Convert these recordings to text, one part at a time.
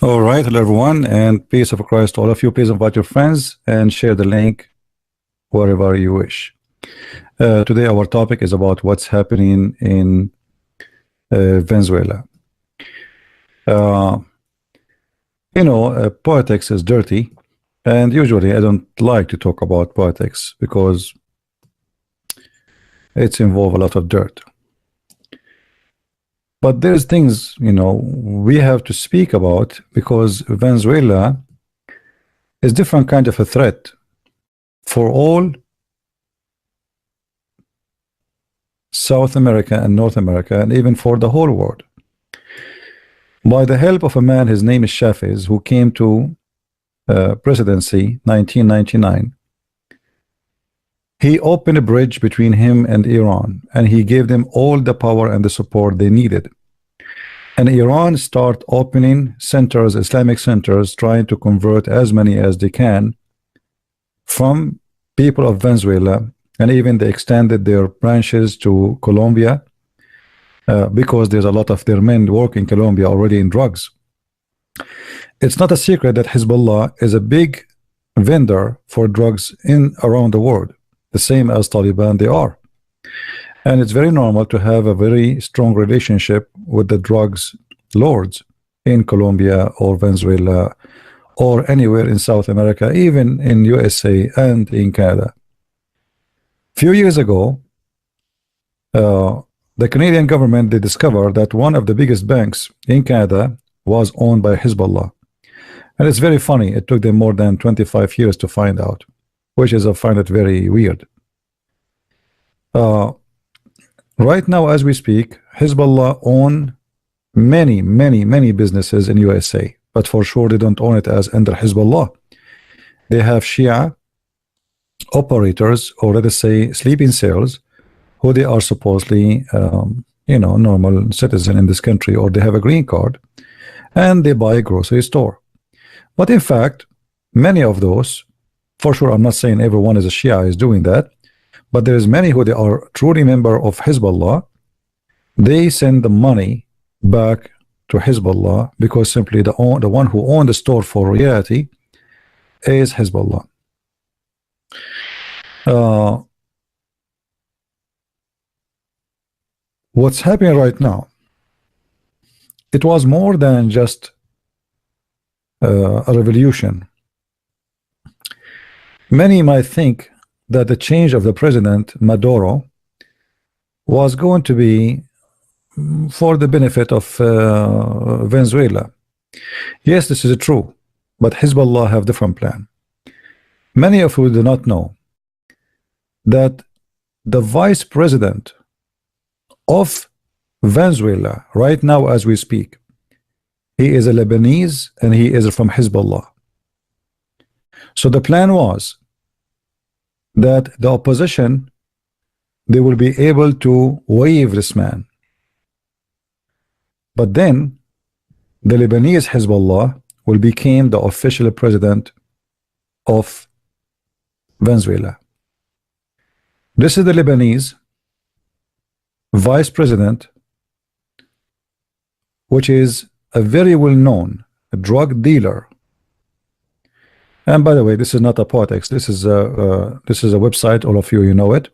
All right, hello everyone, and peace of Christ to all of you. Please invite your friends and share the link wherever you wish. Today, our topic is about what's happening in Venezuela. Politics is dirty, and usually I don't like to talk about politics because it's involved a lot of dirt. But there's things, we have to speak about because Venezuela is different kind of a threat for all South America and North America, and even for the whole world. By the help of a man, his name is Chavez, who came to presidency 1999, he opened a bridge between him and Iran, and he gave them all the power and the support they needed. And Iran start opening centers, Islamic centers, trying to convert as many as they can from people of Venezuela, and even they extended their branches to Colombia because there's a lot of their men work in Colombia already in drugs. It's not a secret that Hizballah is a big vendor for drugs around the world, the same as Taliban they are. And it's very normal to have a very strong relationship with the drugs lords in Colombia or Venezuela or anywhere in South America, even in USA and in Canada. Few years ago, the Canadian government, they discovered that one of the biggest banks in Canada was owned by Hizballah. And it's very funny. It took them more than 25 years to find out, which is, I find it very weird. Right now, as we speak, Hizballah own many businesses in USA, but for sure they don't own it as under Hizballah. They have Shia operators, or let us say sleeping cells, who they are supposedly normal citizen in this country, or they have a green card, and they buy a grocery store. But in fact, many of those, for sure, I'm not saying everyone is a Shia is doing that, but there is many who they are truly member of Hizballah. They send the money back to Hizballah because simply the one who owned the store for reality is Hizballah. What's happening right now, it was more than just a revolution. Many might think that the change of the president Maduro was going to be for the benefit of Venezuela. Yes, this is true, but Hizballah have different plan. Many of you do not know that the vice president of Venezuela right now as we speak, he is a Lebanese and he is from Hizballah. So the plan was that the opposition, they will be able to waive this man. But then the Lebanese Hizballah will become the official president of Venezuela. This is the Lebanese vice president, which is a very well-known drug dealer. And by the way, this is not a politics. This is a website. All of you know it.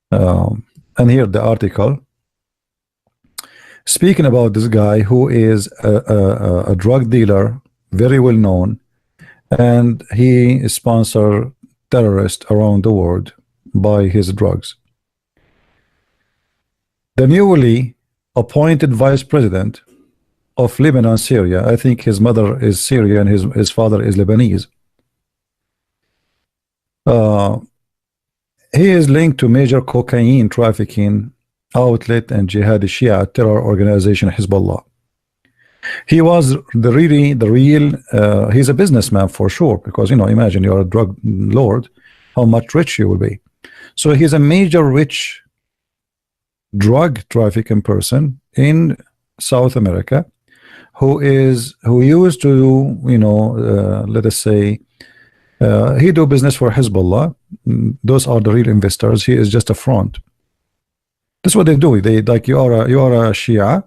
And here the article speaking about this guy who is a drug dealer, very well known, and he sponsors terrorists around the world by his drugs. The newly appointed vice president of Lebanon, Syria, I think his mother is Syrian and his father is Lebanese. He is linked to major cocaine trafficking outlet and jihadi Shia terror organization Hizballah. He was the real he's a businessman for sure, because imagine you're a drug lord, how much rich you will be. So he's a major rich drug trafficking person in South America, who used to let us say he do business for Hizballah. Those are the real investors. He is just a front. That's what they do. They like you are a Shia,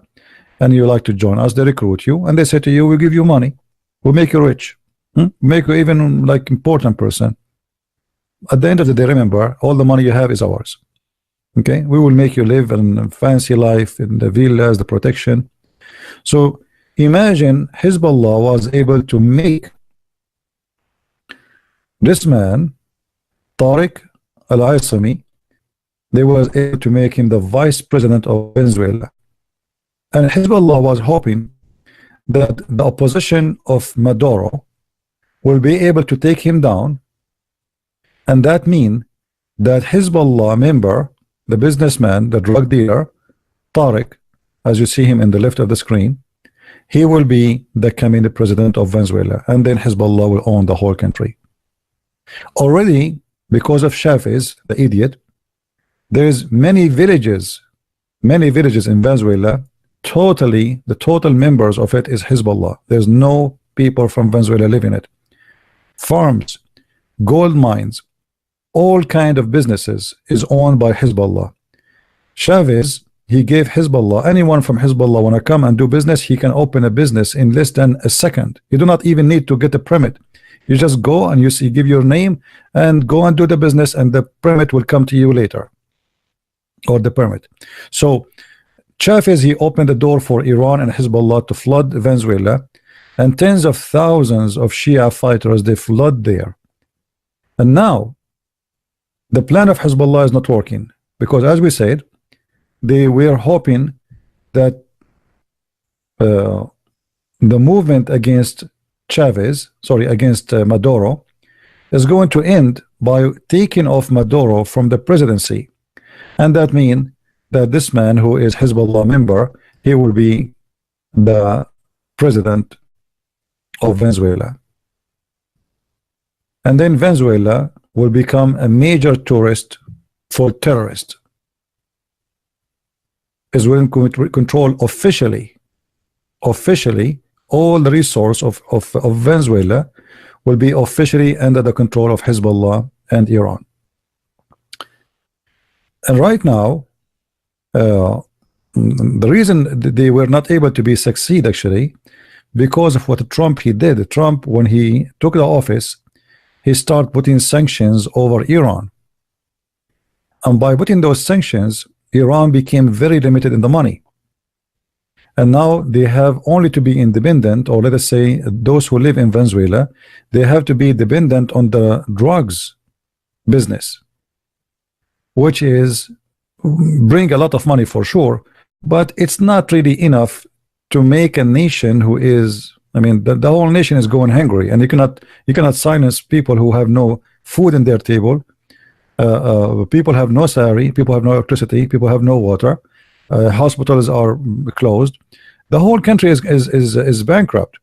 and you like to join us, they recruit you and they say to you, we'll give you money, we'll make you rich, make you even like important person. At the end of the day, remember, all the money you have is ours. Okay, we will make you live in a fancy life in the villas, the protection. So imagine Hizballah was able to make this man Tariq al-Aissami, they was able to make him the vice president of Venezuela. And Hizballah was hoping that the opposition of Maduro will be able to take him down, and that mean that Hizballah member, the businessman, the drug dealer, Tariq, as you see him in the left of the screen, he will be the coming president of Venezuela, and then Hizballah will own the whole country. Already, because of Chavez, the idiot, there's many villages in Venezuela, totally, the total members of it is Hizballah. There's no people from Venezuela living it. Farms, gold mines, all kind of businesses is owned by Hizballah. Chavez, he gave Hizballah, anyone from Hizballah want to come and do business, he can open a business in less than a second. You do not even need to get a permit. You just go and you see, give your name and go and do the business, and the permit will come to you later, or the permit. So Chavez, he opened the door for Iran and Hizballah to flood Venezuela, and tens of thousands of Shia fighters, they flood there. And now the plan of Hizballah is not working, because as we said, they were hoping that the movement against against Maduro is going to end by taking off Maduro from the presidency, and that means that this man who is Hezbollah member, he will be the president of Venezuela, and then Venezuela will become a major tourist for terrorists. Is willing to control officially all the resource of Venezuela will be officially under the control of Hezbollah and Iran. And right now, the reason they were not able to be succeed actually, because of what Trump he did. Trump, when he took the office, he started putting sanctions over Iran, and by putting those sanctions, Iran became very limited in the money. And now they have only to be independent, or let us say those who live in Venezuela, they have to be dependent on the drugs business, which is bring a lot of money for sure, but it's not really enough to make a nation who is, I mean, the whole nation is going hungry, and you cannot silence people who have no food in their table. People have no salary, people have no electricity, people have no water, hospitals are closed. The whole country is bankrupt,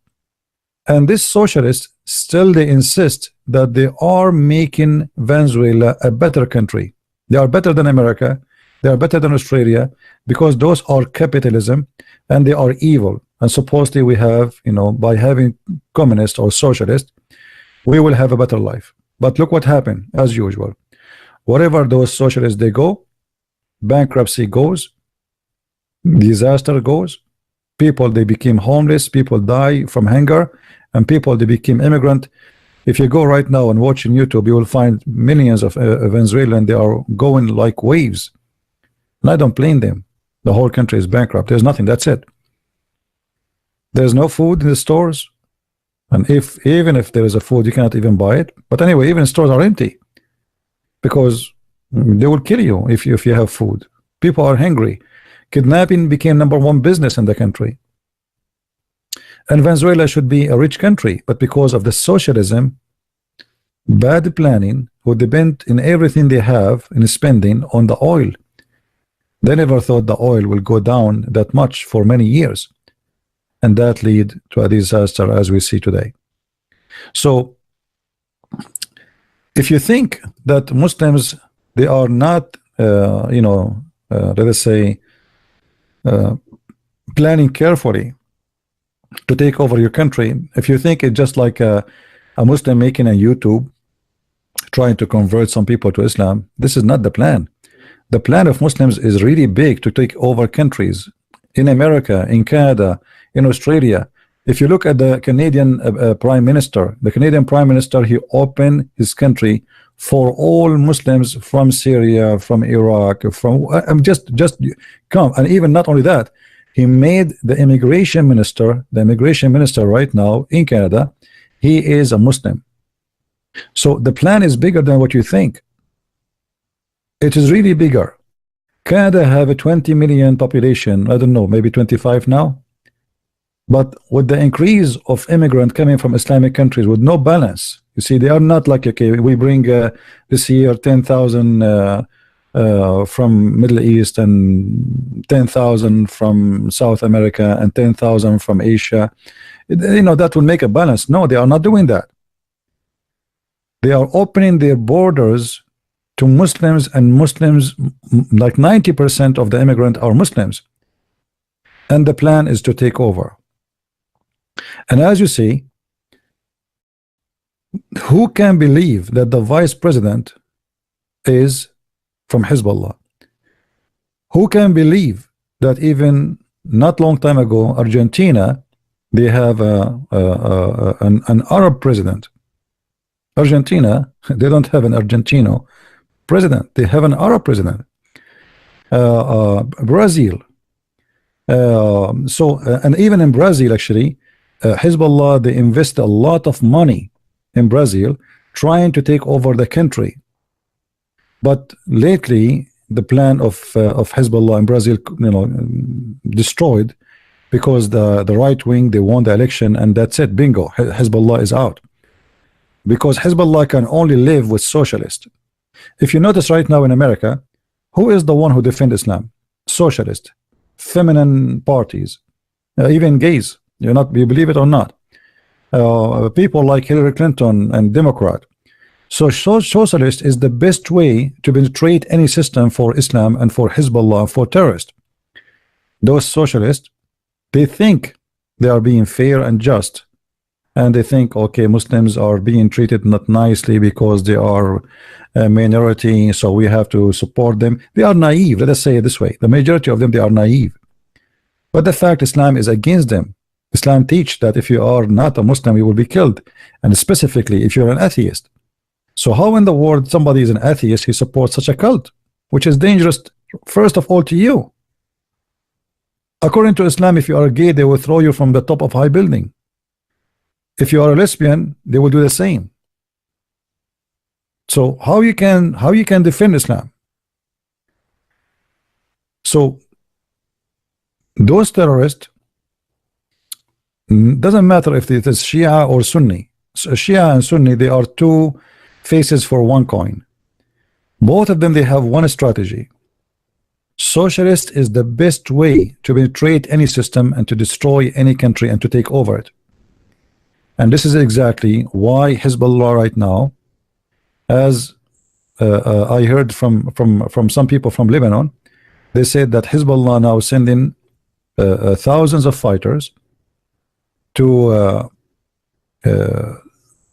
and this socialists still they insist that they are making Venezuela a better country. They are better than America, they are better than Australia, because those are capitalism and they are evil. And supposedly we have, you know, by having communist or socialist, we will have a better life. But look what happened as usual. Wherever those socialists they go, bankruptcy goes, disaster goes, people they became homeless, people die from hunger, and people they became immigrant. If you go right now and watch on YouTube, you will find millions of Venezuelans, they are going like waves, and I don't blame them. The whole country is bankrupt. There's nothing. That's it. There's no food in the stores, and even if there is a food, you cannot even buy it. But anyway, even stores are empty, because they will kill you if you have food. People are hungry. Kidnapping became #1 business in the country. And Venezuela should be a rich country, but because of the socialism, bad planning, who depend in everything they have in spending on the oil. They never thought the oil will go down that much for many years, and that lead to a disaster as we see today. So if you think that Muslims they are not let us say planning carefully to take over your country, if you think it's just like a Muslim making a YouTube trying to convert some people to Islam, this is not the plan. The plan of Muslims is really big, to take over countries in America, in Canada, in Australia. If you look at the Canadian Prime Minister, he opened his country for all Muslims from Syria, from Iraq, from just come. And even not only that, he made the immigration minister right now in Canada, he is a Muslim. So the plan is bigger than what you think. It is really bigger. Canada have a 20 million population. I don't know, maybe 25 now. But with the increase of immigrant coming from Islamic countries with no balance, you see, they are not like, okay, we bring this year 10,000 from Middle East and 10,000 from South America and 10,000 from Asia. You know, that will make a balance. No, they are not doing that. They are opening their borders to Muslims, and Muslims, like 90% of the immigrant are Muslims. And the plan is to take over. And as you see, who can believe that the vice president is from Hizballah? Who can believe that even not long time ago, Argentina, they have an Arab president? Argentina, they don't have an Argentino president. They have an Arab president. Brazil. And even in Brazil, actually, Hizballah, they invest a lot of money in Brazil trying to take over the country. But lately, the plan of Hizballah in Brazil, you know, destroyed, because the right wing, they won the election, and that's it. Bingo. Hizballah is out. Because Hizballah can only live with socialists. If you notice right now in America, who is the one who defends Islam? Socialist, feminine parties, even gays. You believe it or not? People like Hillary Clinton and Democrat. So socialist is the best way to penetrate any system for Islam and for Hizballah, for terrorists. Those socialists, they think they are being fair and just. And they think, okay, Muslims are being treated not nicely because they are a minority, so we have to support them. They are naive. Let us say it this way. The majority of them, they are naive. But the fact Islam is against them. Islam teach that if you are not a Muslim, you will be killed. And specifically, if you're an atheist. So how in the world somebody is an atheist, he supports such a cult, which is dangerous, first of all, to you. According to Islam, if you are gay, they will throw you from the top of high building. If you are a lesbian, they will do the same. So how you can defend Islam? So those terrorists, doesn't matter if it is Shia or Sunni. So Shia and Sunni, they are two faces for one coin. Both of them, they have one strategy. Socialist is the best way to penetrate any system and to destroy any country and to take over it. And this is exactly why Hizballah right now, as I heard from some people from Lebanon, they said that Hizballah now sending thousands of fighters to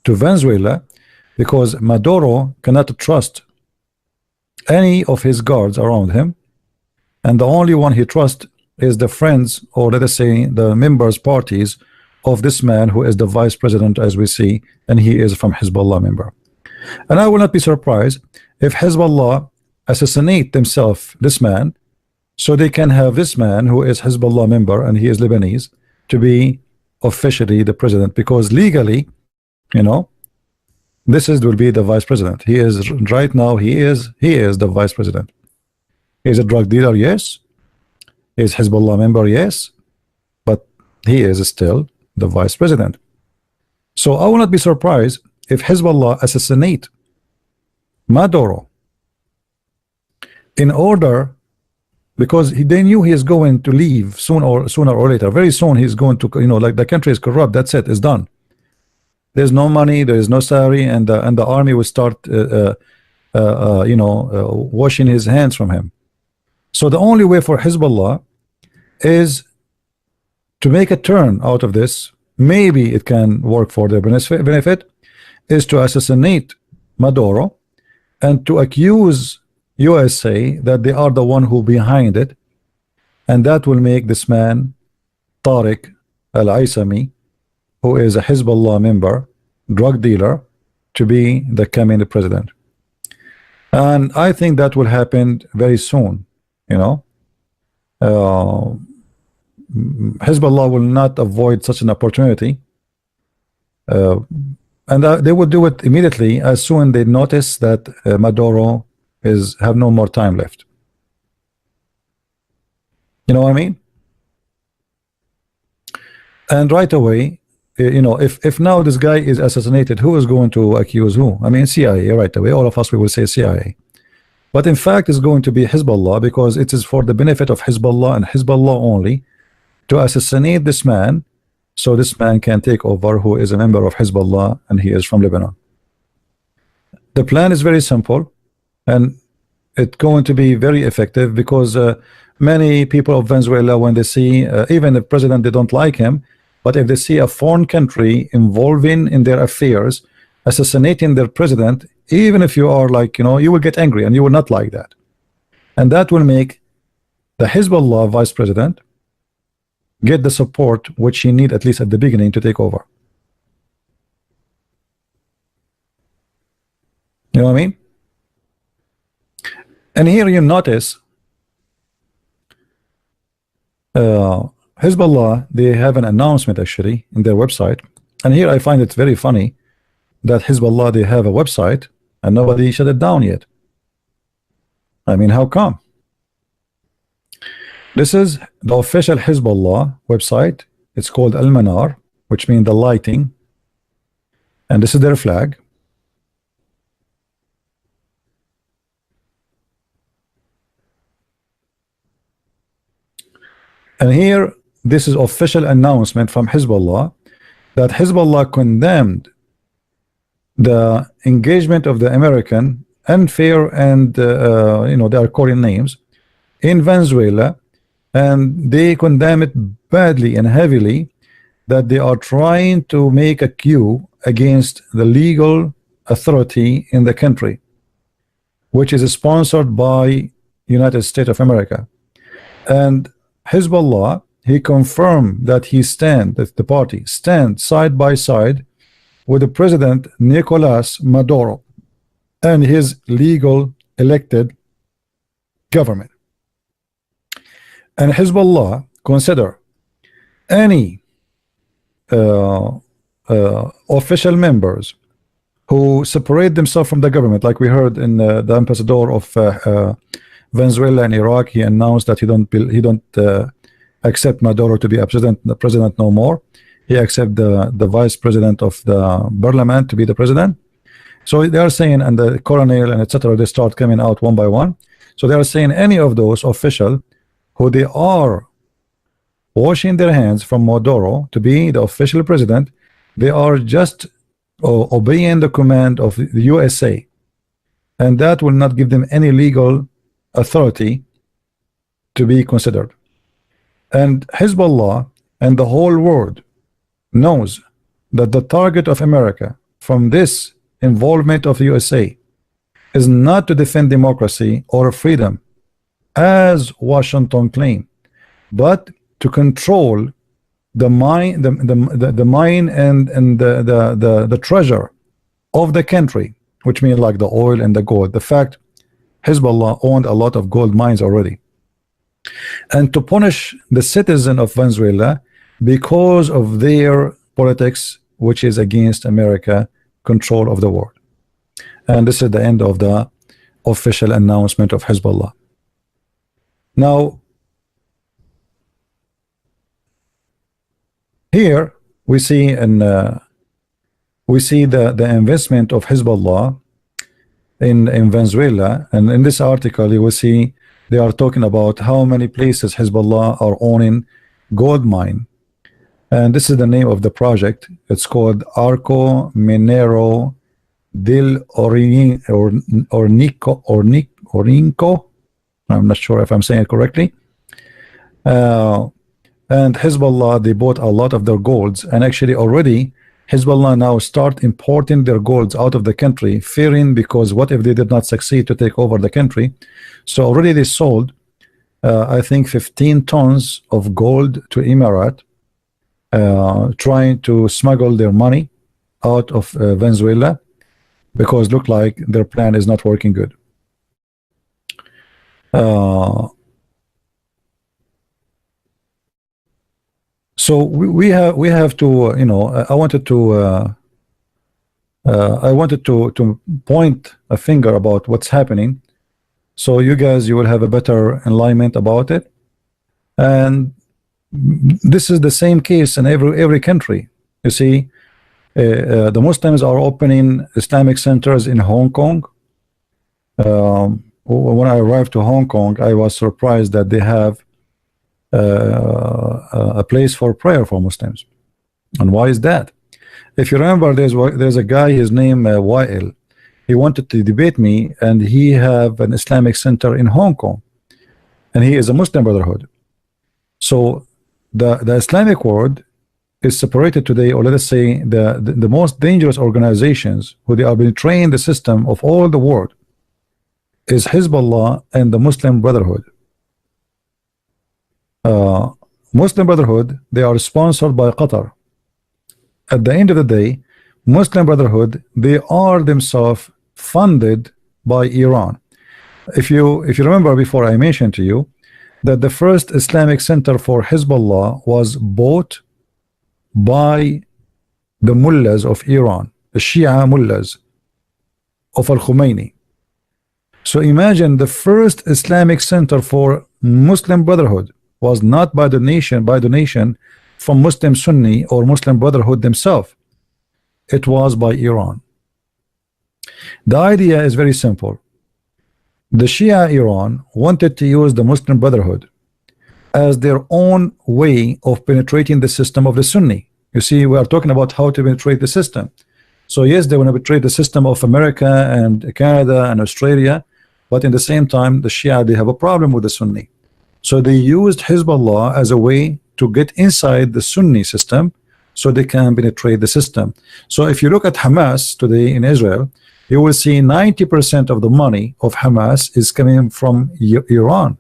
Venezuela, because Maduro cannot trust any of his guards around him, and the only one he trusts is the friends, or let us say the members parties of this man who is the vice president, as we see, and he is from Hizballah member. And I will not be surprised if Hizballah assassinate themselves this man, so they can have this man who is Hizballah member and he is Lebanese to be officially the president, because legally, you know, this will be the vice president. He is right now, he is the vice president. He is a drug dealer, yes. He is Hizballah member, yes, but he is still the vice president. So I will not be surprised if Hizballah assassinate Maduro in order, because they knew he is going to leave sooner or later. Very soon he's going to, you know, like the country is corrupt. That's it. It's done. There's no money. There is no salary, and the army will start, washing his hands from him. So the only way for Hizballah is to make a turn out of this. Maybe it can work for their benefit, is to assassinate Maduro and to accuse USA that they are the one who behind it, and that will make this man Tariq al-Aisami, who is a Hizballah member, drug dealer, to be the coming president. And I think that will happen very soon. You know, Hezbollah will not avoid such an opportunity, and they will do it immediately as soon as they notice that Maduro have no more time left. You know what I mean? And right away, you know, if now this guy is assassinated, who is going to accuse who? I mean, CIA. Right away, all of us we will say CIA. But in fact, it's going to be Hezbollah, because it is for the benefit of Hezbollah and Hezbollah only to assassinate this man, so this man can take over, who is a member of Hezbollah and he is from Lebanon. The plan is very simple, and it's going to be very effective, because many people of Venezuela, when they see even the president, they don't like him, but if they see a foreign country involving in their affairs, assassinating their president, even if you are like, you know, you will get angry and you will not like that. And that will make the Hezbollah vice president get the support which he need, at least at the beginning, to take over. You know what I mean? And here you notice Hezbollah, they have an announcement actually in their website, and here I find it very funny that Hezbollah, they have a website and nobody shut it down yet. I mean, how come? This is the official Hezbollah website. It's called Al-Manar, which means the lighting, and this is their flag. And here, this is official announcement from Hezbollah that Hezbollah condemned the engagement of the American unfair and you know, they are calling names in Venezuela, and they condemn it badly and heavily, that they are trying to make a coup against the legal authority in the country, which is sponsored by United States of America. And Hezbollah, he confirmed that that the party stands side by side with the president Nicolas Maduro and his legal elected government. And Hezbollah consider any official members who separate themselves from the government, like we heard in the ambassador of Venezuela and Iraq. He announced that he don't accept Maduro to be the president no more. He accept the vice president of the parliament to be the president. So they are saying, and the colonel and etc., they start coming out one by one. So they are saying any of those official who they are washing their hands from Maduro to be the official president, they are just obeying the command of the USA, and that will not give them any legal authority to be considered. And Hezbollah and the whole world knows that the target of America from this involvement of the USA is not to defend democracy or freedom, as Washington claimed, but to control the mine, the mine and the treasure of the country, which means like the oil and the gold. The fact Hezbollah owned a lot of gold mines already, and to punish the citizen of Venezuela because of their politics, which is against America control of the world. And this is the end of the official announcement of Hezbollah. Now, here we see the investment of Hezbollah in Venezuela, and in this article you will see they are talking about how many places Hezbollah are owning gold mine, and this is the name of the project. It's called Arco Minero del Ornico. I'm not sure if I'm saying it correctly. And Hezbollah, they bought a lot of their golds, and actually already Hezbollah now start importing their golds out of the country, fearing because what if they did not succeed to take over the country. So already they sold I think 15 tons of gold to Emirat, trying to smuggle their money out of Venezuela, because look like their plan is not working good. So we have to, you know, I wanted to point a finger about what's happening, so you guys, you will have a better enlightenment about it. And this is the same case in every country. You see, the Muslims are opening Islamic centers in Hong Kong. When I arrived to Hong Kong, I was surprised that they have a place for prayer for Muslims. And why is that? If you remember, there's a guy, his name Wael. He wanted to debate me, and he have an Islamic center in Hong Kong, and he is a Muslim Brotherhood. So the Islamic world is separated today, or let us say the most dangerous organizations who they are betraying the system of all the world is Hizballah and the Muslim Brotherhood. Muslim Brotherhood, they are sponsored by Qatar. At the end of the day, Muslim Brotherhood, they are themselves funded by Iran. If you remember, before I mentioned to you that the first Islamic center for Hizballah was bought by the mullahs of Iran, the Shia mullahs of Al-Khomeini. So imagine, the first Islamic center for Muslim Brotherhood was not by donation from Muslim Sunni or Muslim Brotherhood themselves. It was by Iran. The idea is very simple. The Shia Iran wanted to use the Muslim Brotherhood as their own way of penetrating the system of the Sunni. You see, we are talking about how to penetrate the system. So yes, they want to penetrate the system of America and Canada and Australia, but in the same time, the Shia, they have a problem with the Sunni. So they used Hizballah as a way to get inside the Sunni system so they can penetrate the system. So if you look at Hamas today in Israel, you will see 90% of the money of Hamas is coming from Iran.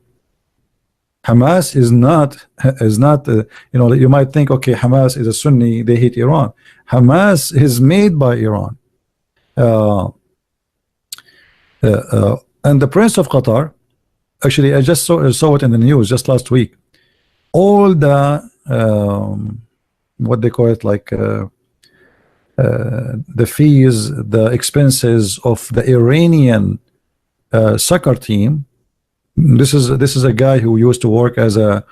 Hamas is not you know, you might think, okay, Hamas is a Sunni, they hate Iran. Hamas is made by Iran. And the Prince of Qatar, actually, I just saw it in the news just last week. All the what they call it, like the fees, the expenses of the Iranian soccer team. This is a guy who used to work as a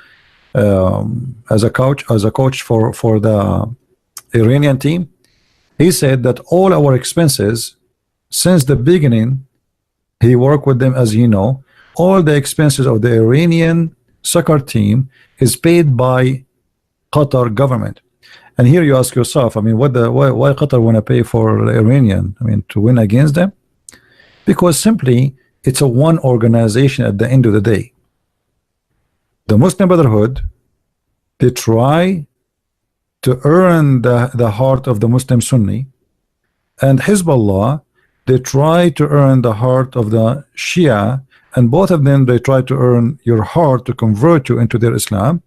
coach for the Iranian team. He said that all our expenses since the beginning, he worked with them, as you know, all the expenses of the Iranian soccer team is paid by Qatar government. And here you ask yourself, I mean, why Qatar want to pay for the Iranian? I mean, to win against them? Because simply it's a one organization at the end of the day. The Muslim Brotherhood, they try to earn the heart of the Muslim Sunni, and Hizballah, they try to earn the heart of the Shia, and both of them, they try to earn your heart to convert you into their Islam.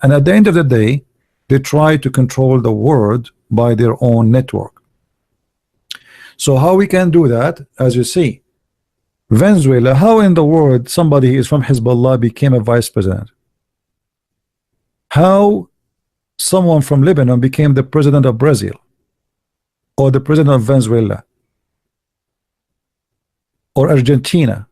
And at the end of the day, they try to control the world by their own network. So how we can do that? As you see, Venezuela, how in the world somebody is from Hizballah became a vice president? How someone from Lebanon became the president of Brazil, or the president of Venezuela, or Argentina?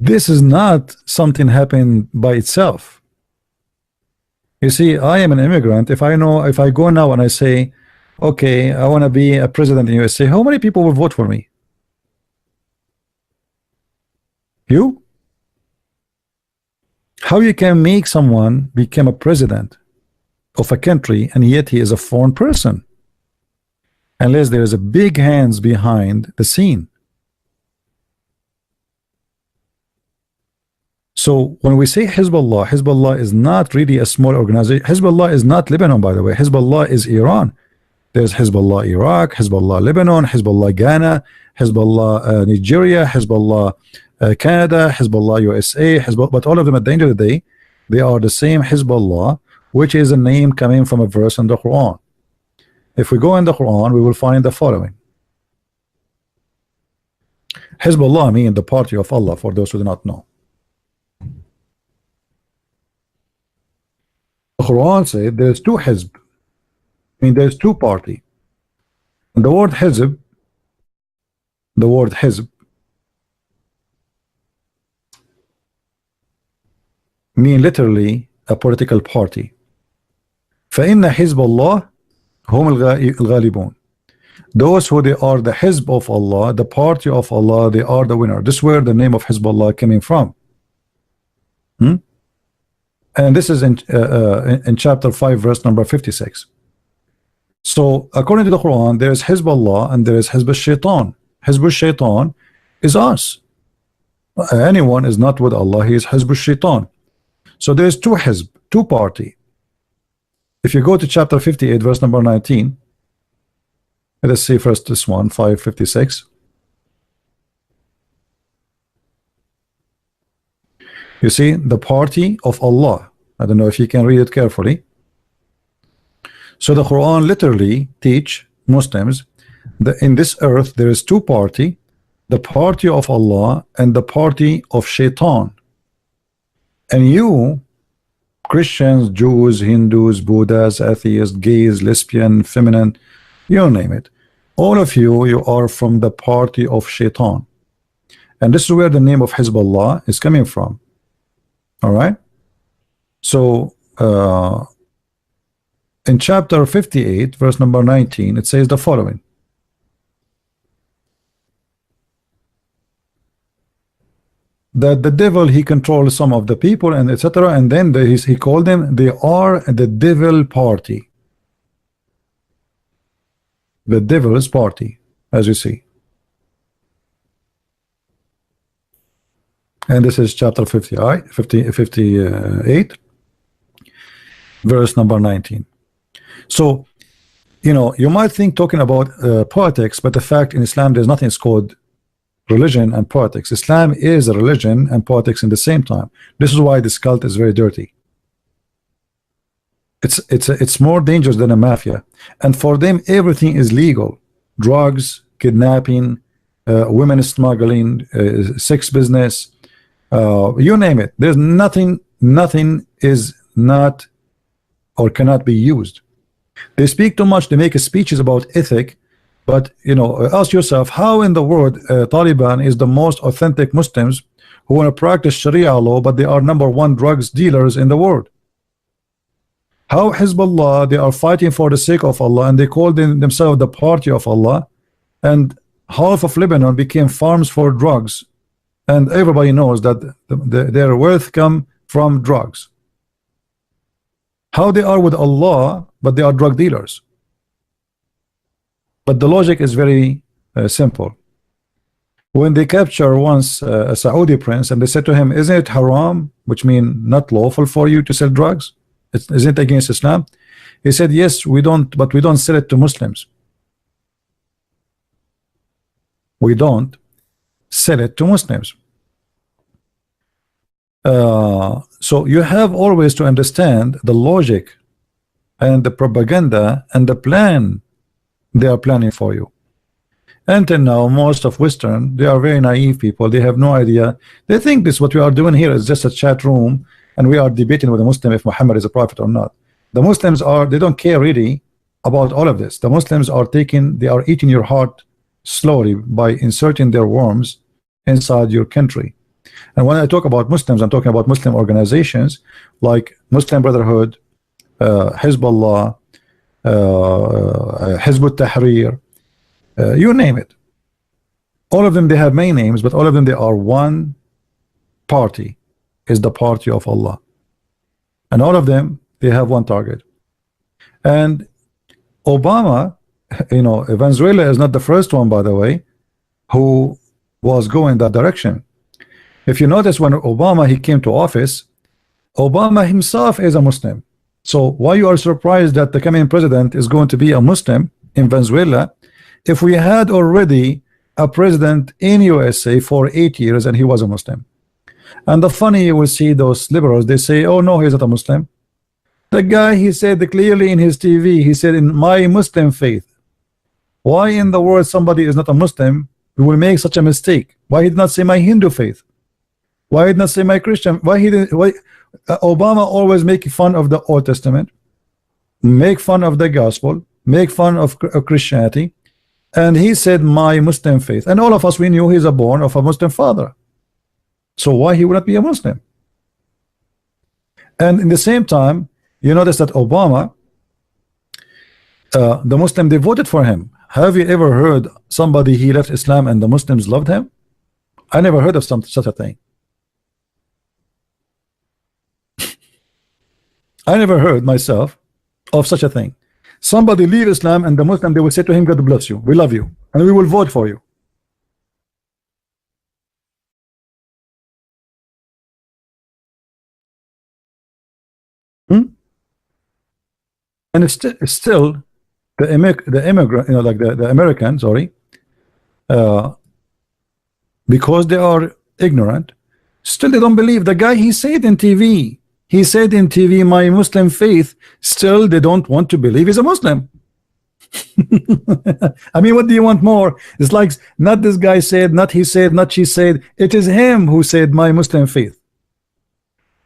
This is not something happened by itself. You see, I am an immigrant. If I go now and I say, okay, I want to be a president in USA, how many people will vote for me? You? How you can make someone become a president of a country and yet he is a foreign person, unless there is a big hands behind the scene. So when we say Hizballah, Hizballah is not really a small organization. Hizballah is not Lebanon, by the way. Hizballah is Iran. There's Hizballah Iraq, Hizballah Lebanon, Hizballah Ghana, Hizballah Nigeria, Hizballah Canada, Hizballah USA, Hizballah, but all of them at the end of the day, they are the same Hizballah, which is a name coming from a verse in the Quran. If we go in the Quran, we will find the following. Hizballah means the party of Allah, for those who do not know. The Quran said there's two Hizb. I mean, there's two party. And the word Hizb mean literally a political party. فإن حزب الله هم الغالبون. Those who they are the Hizb of Allah, the party of Allah, they are the winner. This is where the name of Hizballah coming from. And this is in chapter 5 verse number 56. So according to the Quran, there is Hizballah and there is Hizb al-Shaytan. Hizb al-Shaytan is us. Anyone is not with Allah, he is Hizb al-Shaytan. So there is two Hizb, two party. If you go to chapter 58 verse number 19, let us see first this one, 556. You see the party of Allah. I don't know if you can read it carefully. So the Quran literally teach Muslims that in this earth there is two party, the party of Allah and the party of Shaitan. And you Christians, Jews, Hindus, Buddhas, atheists, gays, lesbian, feminine, you name it, all of you are from the party of Shaitan. And this is where the name of Hizballah is coming from. All right. So in chapter 58 verse number 19, it says the following. That the devil, he controls some of the people and etc. And then he called them, they are the devil party. The devil's party, as you see. And this is chapter 58 verse number 19. So, you know, you might think talking about politics, but the fact in Islam there's nothing called religion and politics. Islam is a religion and politics in the same time. This is why this cult is very dirty. It's more dangerous than a mafia, and for them everything is legal. Drugs, kidnapping, women smuggling, sex business, you name it. There's nothing is not or cannot be used. They speak too much. They make speeches about ethic. But you know, ask yourself, how in the world Taliban is the most authentic Muslims who want to practice Sharia law, but they are #1 drugs dealers in the world? How Hizballah, they are fighting for the sake of Allah and they call themselves the party of Allah, and half of Lebanon became farms for drugs, and everybody knows that their wealth come from drugs. How they are with Allah, but they are drug dealers? But the logic is very simple. When they capture once a Saudi prince and they said to him, isn't it haram, which means not lawful for you to sell drugs? Isn't it against Islam? He said, yes, we don't, but we don't sell it to Muslims. We don't sell it to Muslims. So you have always to understand the logic and the propaganda and the plan they are planning for you. Until now, most of Western, they are very naive people. They have no idea. They think this what we are doing here is just a chat room and we are debating with a Muslim if Muhammad is a prophet or not. The Muslims are, they don't care really about all of this. The Muslims are they are eating your heart slowly by inserting their worms inside your country. And when I talk about Muslims, I'm talking about Muslim organizations like Muslim Brotherhood, Hizballah, Hizb al-Tahrir, you name it. All of them, they have many names, but all of them, they are one party, is the party of Allah. And all of them, they have one target. And Obama, you know, Venezuela is not the first one, by the way, who was going that direction. If you notice, when Obama, he came to office, Obama himself is a Muslim. So why you are surprised that the coming president is going to be a Muslim in Venezuela if we had already a president in USA for 8 years and he was a Muslim? And the funny, you will see those liberals, they say, oh no, he's not a Muslim. The guy, he said clearly in his TV, he said, in my Muslim faith. Why in the world somebody is not a Muslim who will make such a mistake? Why he did not say my Hindu faith? Why he did not say my Christian? Why he didn't? Why Obama always make fun of the Old Testament, make fun of the gospel, make fun of Christianity, and he said my Muslim faith, and all of us, we knew he's a born of a Muslim father. So why he would not be a Muslim? And in the same time, you notice that Obama, the Muslim, they voted for him. Have you ever heard somebody he left Islam and the Muslims loved him? I never heard of such a thing. I never heard myself of such a thing. Somebody leave Islam and the Muslim, they will say to him, God bless you, we love you, and we will vote for you. And it's still the immigrant, you know, like the American, sorry, because they are ignorant, still they don't believe. The guy, he said in TV, my Muslim faith, still they don't want to believe he's a Muslim. I mean, what do you want more? It's like, not this guy said, not he said, not she said, it is him who said my Muslim faith.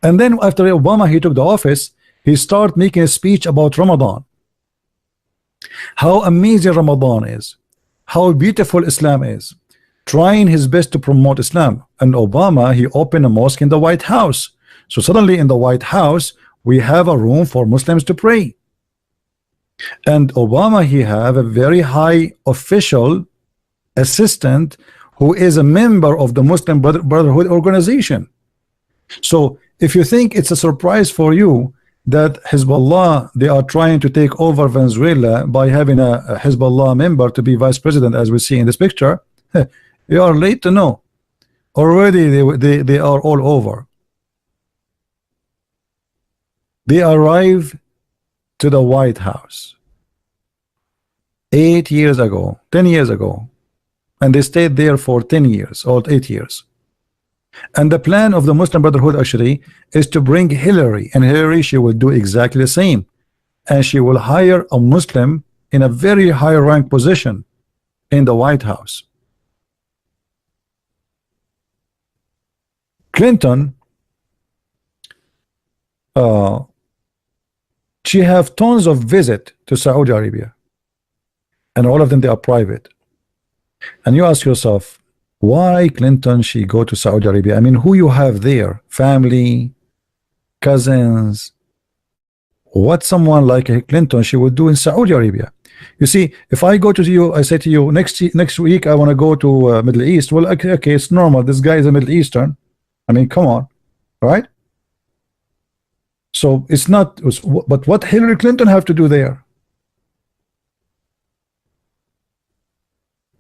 And then after Obama, he took the office, he started making a speech about Ramadan, how amazing Ramadan is, how beautiful Islam is, trying his best to promote Islam. And Obama, he opened a mosque in the White House. So suddenly in the White House, we have a room for Muslims to pray. And Obama, he have a very high official assistant who is a member of the Muslim Brotherhood organization. So if you think it's a surprise for you that Hizballah, they are trying to take over Venezuela by having a Hizballah member to be vice president, as we see in this picture, you are late to know. Already they are all over. They arrived to the White House 8 years ago, 10 years ago, and they stayed there for 10 years or 8 years. And the plan of the Muslim Brotherhood actually is to bring Hillary, and Hillary, she will do exactly the same, and she will hire a Muslim in a very high rank position in the White House. Clinton, she have tons of visit to Saudi Arabia, and all of them, they are private. And you ask yourself, why Clinton she go to Saudi Arabia? I mean, who you have there? Family, cousins? What someone like Clinton she would do in Saudi Arabia? You see, if I go to you, I say to you, next week I want to go to Middle East. Well, okay, it's normal. This guy is a Middle Eastern. I mean, come on, right? So it's not, but what Hillary Clinton have to do there?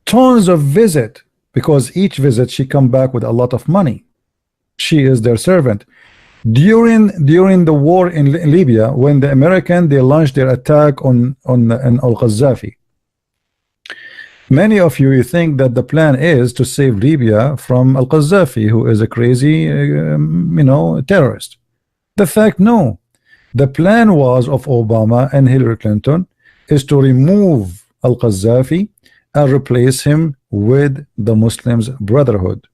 Tons of visit, because each visit she come back with a lot of money. She is their servant. During the war in Libya, when the American they launched their attack on al-Qaddafi, many of you think that the plan is to save Libya from al-Qaddafi, who is a crazy terrorist. The fact, no, the plan was of Obama and Hillary Clinton is to remove al-Qaddafi and replace him with the Muslims Brotherhood.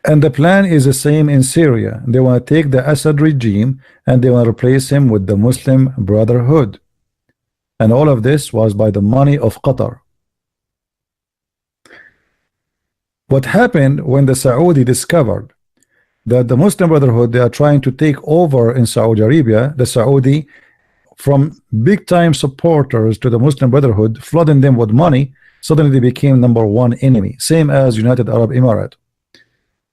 And the plan is the same in Syria. They want to take the Assad regime and they want to replace him with the Muslim Brotherhood. And all of this was by the money of Qatar. What happened when the Saudi discovered that the Muslim Brotherhood, they are trying to take over in Saudi Arabia, the Saudi, from big time supporters to the Muslim Brotherhood, flooding them with money, suddenly they became #1 enemy, same as United Arab Emirates.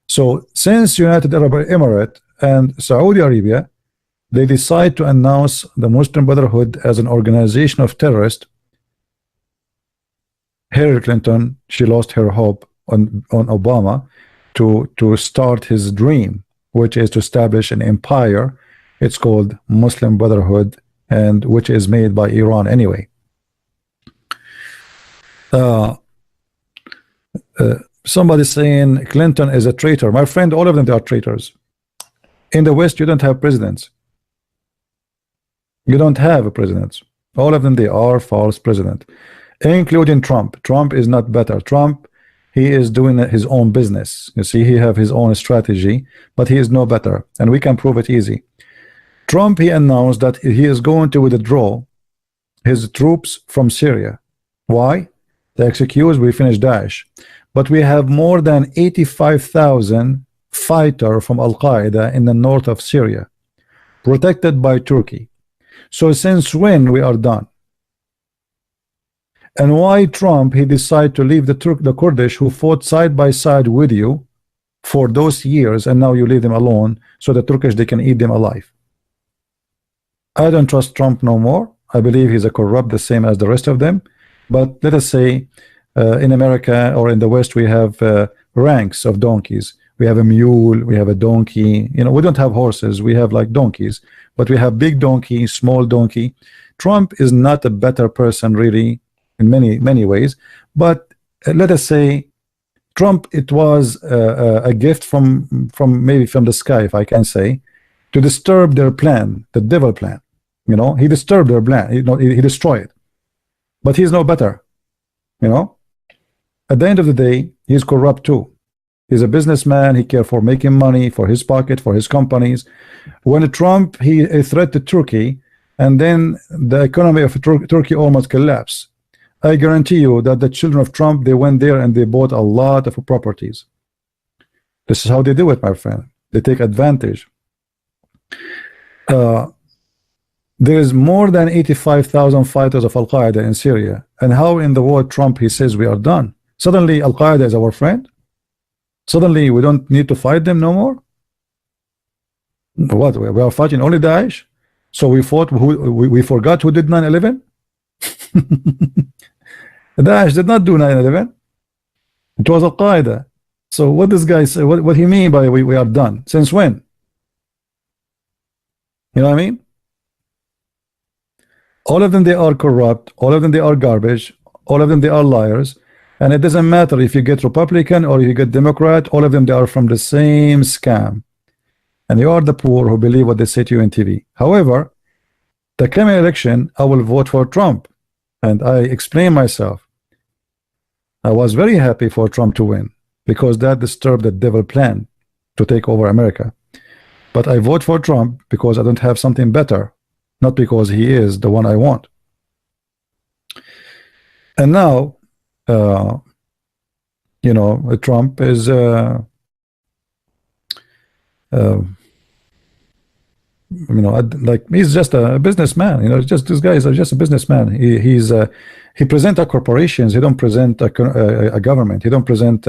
So since United Arab Emirates and Saudi Arabia, they decide to announce the Muslim Brotherhood as an organization of terrorists, Hillary Clinton, she lost her hope on Obama to start his dream, which is to establish an empire. It's called Muslim Brotherhood and which is made by Iran anyway. Somebody saying Clinton is a traitor. My friend, all of them, they are traitors. In the West, you don't have presidents. You don't have a president. All of them, they are false president, including Trump. Trump is not better. Trump, he is doing his own business. You see, he have his own strategy, but he is no better, and we can prove it easy. Trump, he announced that he is going to withdraw his troops from Syria. Why? The excuse, we finished Daesh. But we have more than 85,000 fighters from Al-Qaeda in the north of Syria, protected by Turkey. So since when we are done? And why Trump, he decided to leave the Kurdish who fought side by side with you for those years, and now you leave them alone so the Turkish, they can eat them alive. I don't trust Trump no more. I believe he's a corrupt, the same as the rest of them. But let us say in America or in the West, we have ranks of donkeys. We have a mule, we have a donkey. You know, we don't have horses, we have like donkeys, but we have big donkey, small donkey. Trump is not a better person really in many ways, but let us say Trump, it was a gift from maybe from the sky, if I can say, to disturb their plan, the devil plan. You know, he disturbed their plan. He destroyed it. But he's no better. You know, at the end of the day, he's corrupt too. He's a businessman. He cares for making money for his pocket, for his companies. When Trump, he threatened Turkey, and then the economy of Turkey almost collapsed. I guarantee you that the children of Trump, they went there and they bought a lot of properties. This is how they do it, my friend. They take advantage. There is more than 85,000 fighters of Al-Qaeda in Syria. And how in the world Trump, he says we are done? Suddenly Al-Qaeda is our friend? Suddenly we don't need to fight them no more? What? We are fighting only Daesh? So we forgot who did 9/11? Daesh did not do 9/11. It was Al-Qaeda. So what this guy say? What he mean by we are done? Since when? You know what I mean? All of them, they are corrupt. All of them, they are garbage. All of them, they are liars. And it doesn't matter if you get Republican or you get Democrat. All of them, they are from the same scam. And you are the poor who believe what they say to you on TV. However, the coming election, I will vote for Trump. And I explain myself. I was very happy for Trump to win because that disturbed the devil plan to take over America. But I vote for Trump because I don't have something better. Not because he is the one I want. And now, you know, Trump is, you know, like he's just a businessman. You know, just these guys are just a businessman. He present a corporations. He don't present a government. He don't present.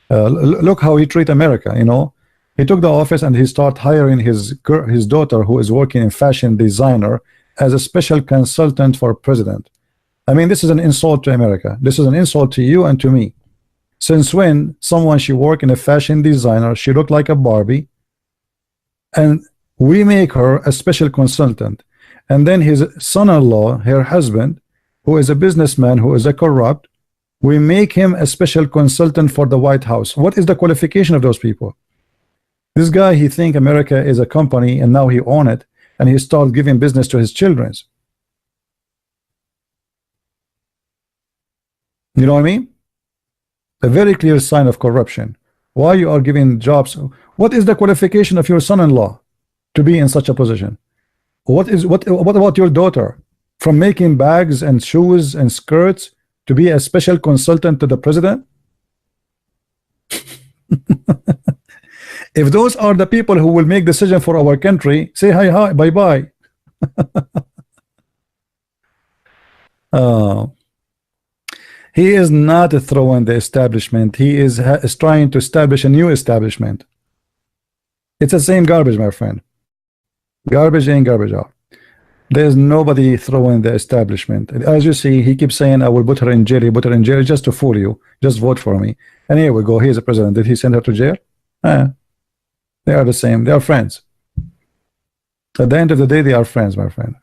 Look how he treat America. You know. He took the office and he started hiring his daughter, who is working in fashion designer, as a special consultant for president. I mean, this is an insult to America. This is an insult to you and to me. Since when someone, she work in a fashion designer, she looked like a Barbie, and we make her a special consultant, and then his son-in-law, her husband, who is a businessman, who is a corrupt, we make him a special consultant for the White House. What is the qualification of those people? This guy, he think America is a company and now he own it, and he start giving business to his children. You know what I mean? A very clear sign of corruption. Why you are giving jobs? What is the qualification of your son-in-law to be in such a position? What about your daughter, from making bags and shoes and skirts to be a special consultant to the president? If those are the people who will make decision for our country, say hi, bye-bye. He is not throwing the establishment. He is trying to establish a new establishment. It's the same garbage, my friend. Garbage in, garbage out. There's nobody throwing the establishment. As you see, he keeps saying, I will put her in jail, put her in jail, just to fool you. Just vote for me. And here we go. He's the president. Did he send her to jail? They are the same. They are friends. At the end of the day, they are friends, my friend.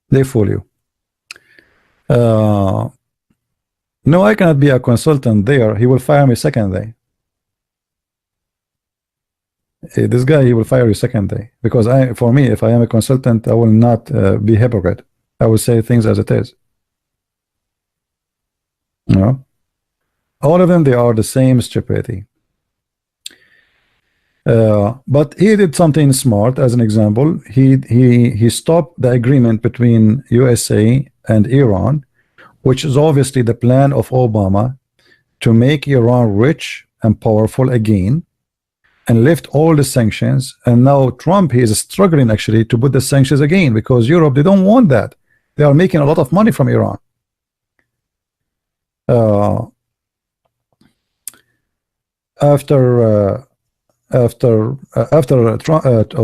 They fool you. No, I cannot be a consultant there. He will fire me second day. This guy, he will fire you second day, because for me, if I am a consultant, I will not be hypocrite. I will say things as it is. No, all of them, they are the same stupidity. But he did something smart. As an example, he stopped the agreement between USA and Iran, which is obviously the plan of Obama to make Iran rich and powerful again, and lift all the sanctions. And now Trump, he is struggling actually to put the sanctions again, because Europe, they don't want that. They are making a lot of money from Iran. After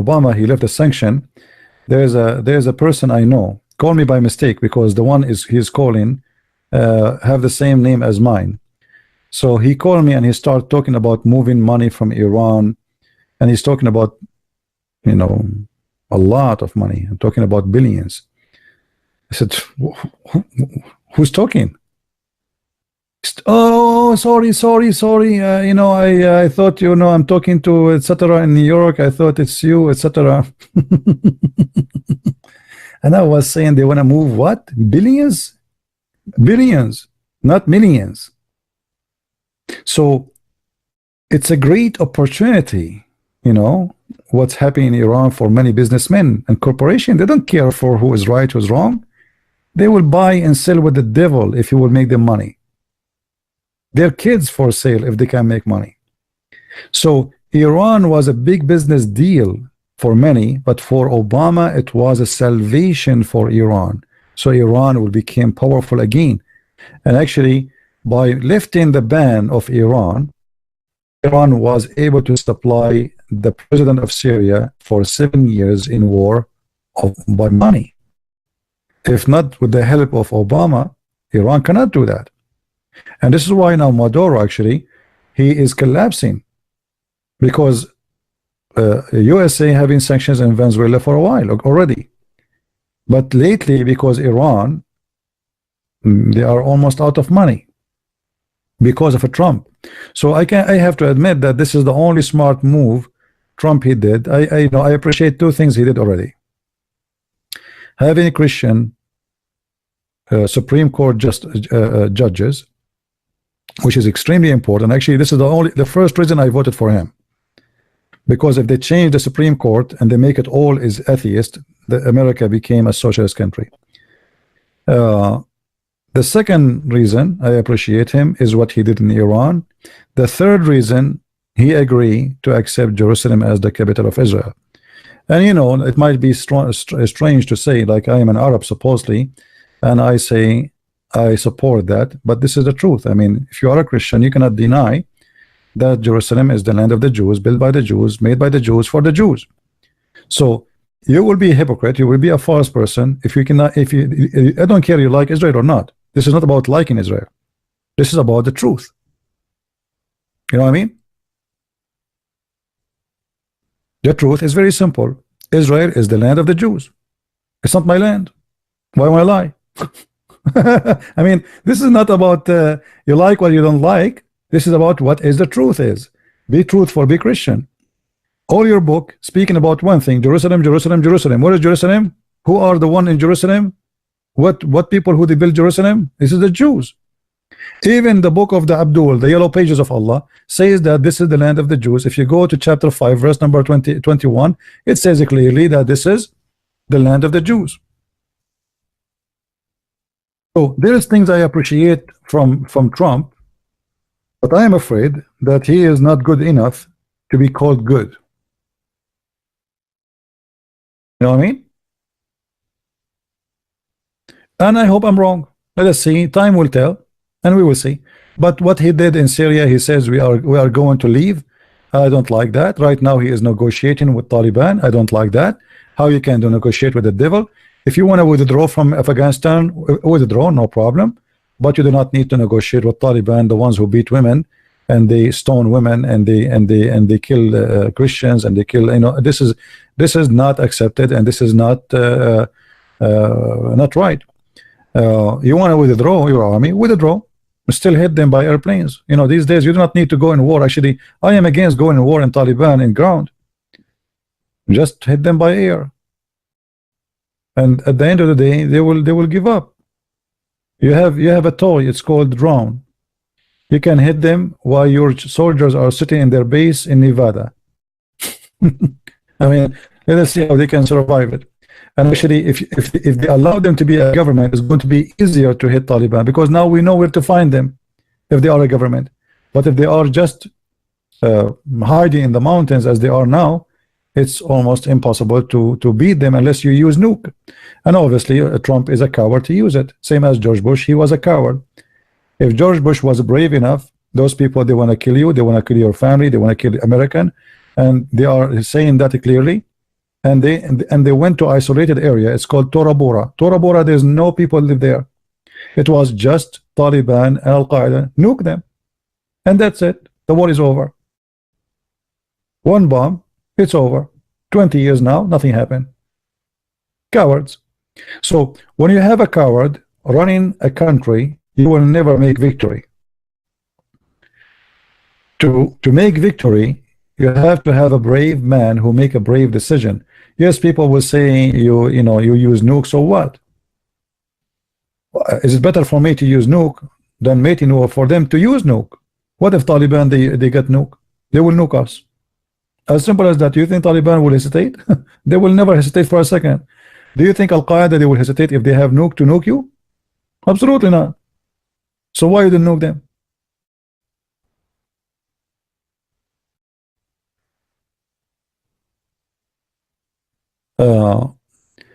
Obama, he left the sanction. There's a person I know, call me by mistake, because the one he's calling have the same name as mine. So he called me and he started talking about moving money from Iran, and he's talking about, you know, a lot of money. I'm talking about billions. I said, who's talking? Oh, sorry. You know, I thought, you know, I'm talking to etc. in New York. I thought it's you, etc. And I was saying they want to move what? Billions? Billions, not millions. So it's a great opportunity, you know, what's happening in Iran for many businessmen and corporations. They don't care for who is right, who's wrong. They will buy and sell with the devil if he will make them money. Their kids for sale if they can make money. So Iran was a big business deal for many, but for Obama it was a salvation for Iran. So Iran will become powerful again. And actually, by lifting the ban of Iran, Iran was able to supply the president of Syria for 7 years in war by money. If not with the help of Obama, Iran cannot do that. And this is why now Maduro, actually, he is collapsing, because USA having sanctions in Venezuela for a while already. But lately, because Iran, they are almost out of money because of a Trump. So I have to admit that this is the only smart move Trump he did. I know I appreciate two things he did already. Having Christian Supreme Court judges, which is extremely important. Actually, this is the first reason I voted for him, because if they change the Supreme Court and they make it all is atheist, America became a socialist country. The second reason I appreciate him is what he did in Iran. The third reason, he agreed to accept Jerusalem as the capital of Israel. And you know, it might be strange to say, like, I am an Arab supposedly, and I say I support that, but this is the truth. I mean, if you are a Christian, you cannot deny that Jerusalem is the land of the Jews, built by the Jews, made by the Jews, for the Jews. So you will be a hypocrite, you will be a false person if you cannot, I don't care you like Israel or not. This is not about liking Israel. This is about the truth. You know what I mean? The truth is very simple. Israel is the land of the Jews. It's not my land. Why would I lie? I mean, this is not about you like what you don't like. This is about what is the truth is. Be truthful, be Christian. All your book speaking about one thing: Jerusalem, Jerusalem, Jerusalem. What is Jerusalem? Who are the one in Jerusalem? What people who they build Jerusalem? This is the Jews. Even the book of the Abdul, the yellow pages of Allah, says that this is the land of the Jews. If you go to chapter 5, verse number 21, it says clearly that this is the land of the Jews. So there's things I appreciate from Trump, but I am afraid that he is not good enough to be called good. You know what I mean? And I hope I'm wrong. Let us see. Time will tell, and we will see. But what he did in Syria, he says we are going to leave. I don't like that. Right now he is negotiating with Taliban. I don't like that. How you can negotiate with the devil? If you want to withdraw from Afghanistan, withdraw, no problem. But you do not need to negotiate with Taliban, the ones who beat women and they stone women and they kill Christians and they kill. You know, this is not accepted, and this is not not right. You want to withdraw your army, withdraw. Still hit them by airplanes. You know, these days you do not need to go in war. Actually, I am against going in war in Taliban in ground. Just hit them by air. And at the end of the day, they will give up. You have a toy, it's called drone. You can hit them while your soldiers are sitting in their base in Nevada. I mean, let us see how they can survive it. And actually, if they allow them to be a government, it's going to be easier to hit Taliban, because now we know where to find them if they are a government. But if they are just hiding in the mountains as they are now, it's almost impossible to beat them unless you use nuke. And obviously, Trump is a coward to use it. Same as George Bush, he was a coward. If George Bush was brave enough, those people, they want to kill you, they want to kill your family, they want to kill American, and they are saying that clearly. And they went to isolated area. It's called Tora Bora. Tora Bora, there's no people live there. It was just Taliban and Al Qaeda. Nuke them, and that's it. The war is over. One bomb, it's over. 20 years now, nothing happened. Cowards. So when you have a coward running a country, you will never make victory. To make victory, you have to have a brave man who make a brave decision. Yes, people will say you use nuke, so what? Is it better for me to use nuke than making war for them to use nuke? What if Taliban they get nuke? They will nuke us. As simple as that. Do you think Taliban will hesitate? They will never hesitate for a second. Do you think Al Qaeda they will hesitate if they have nuke to nuke you? Absolutely not. So why you didn't nuke them?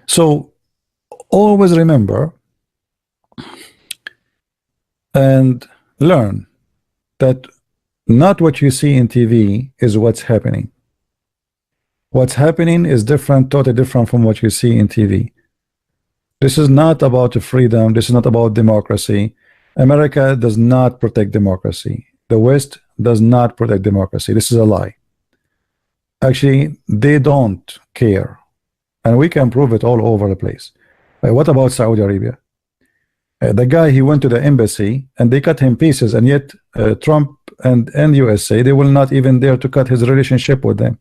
So always remember and learn that not what you see in TV is what's happening. What's happening is different, totally different from what you see in TV. This is not about freedom. This is not about democracy. America does not protect democracy. The West does not protect democracy. This is a lie. Actually, they don't care. And we can prove it all over the place. What about Saudi Arabia? The guy, he went to the embassy and they cut him pieces, and yet Trump and USA, they will not even dare to cut his relationship with them.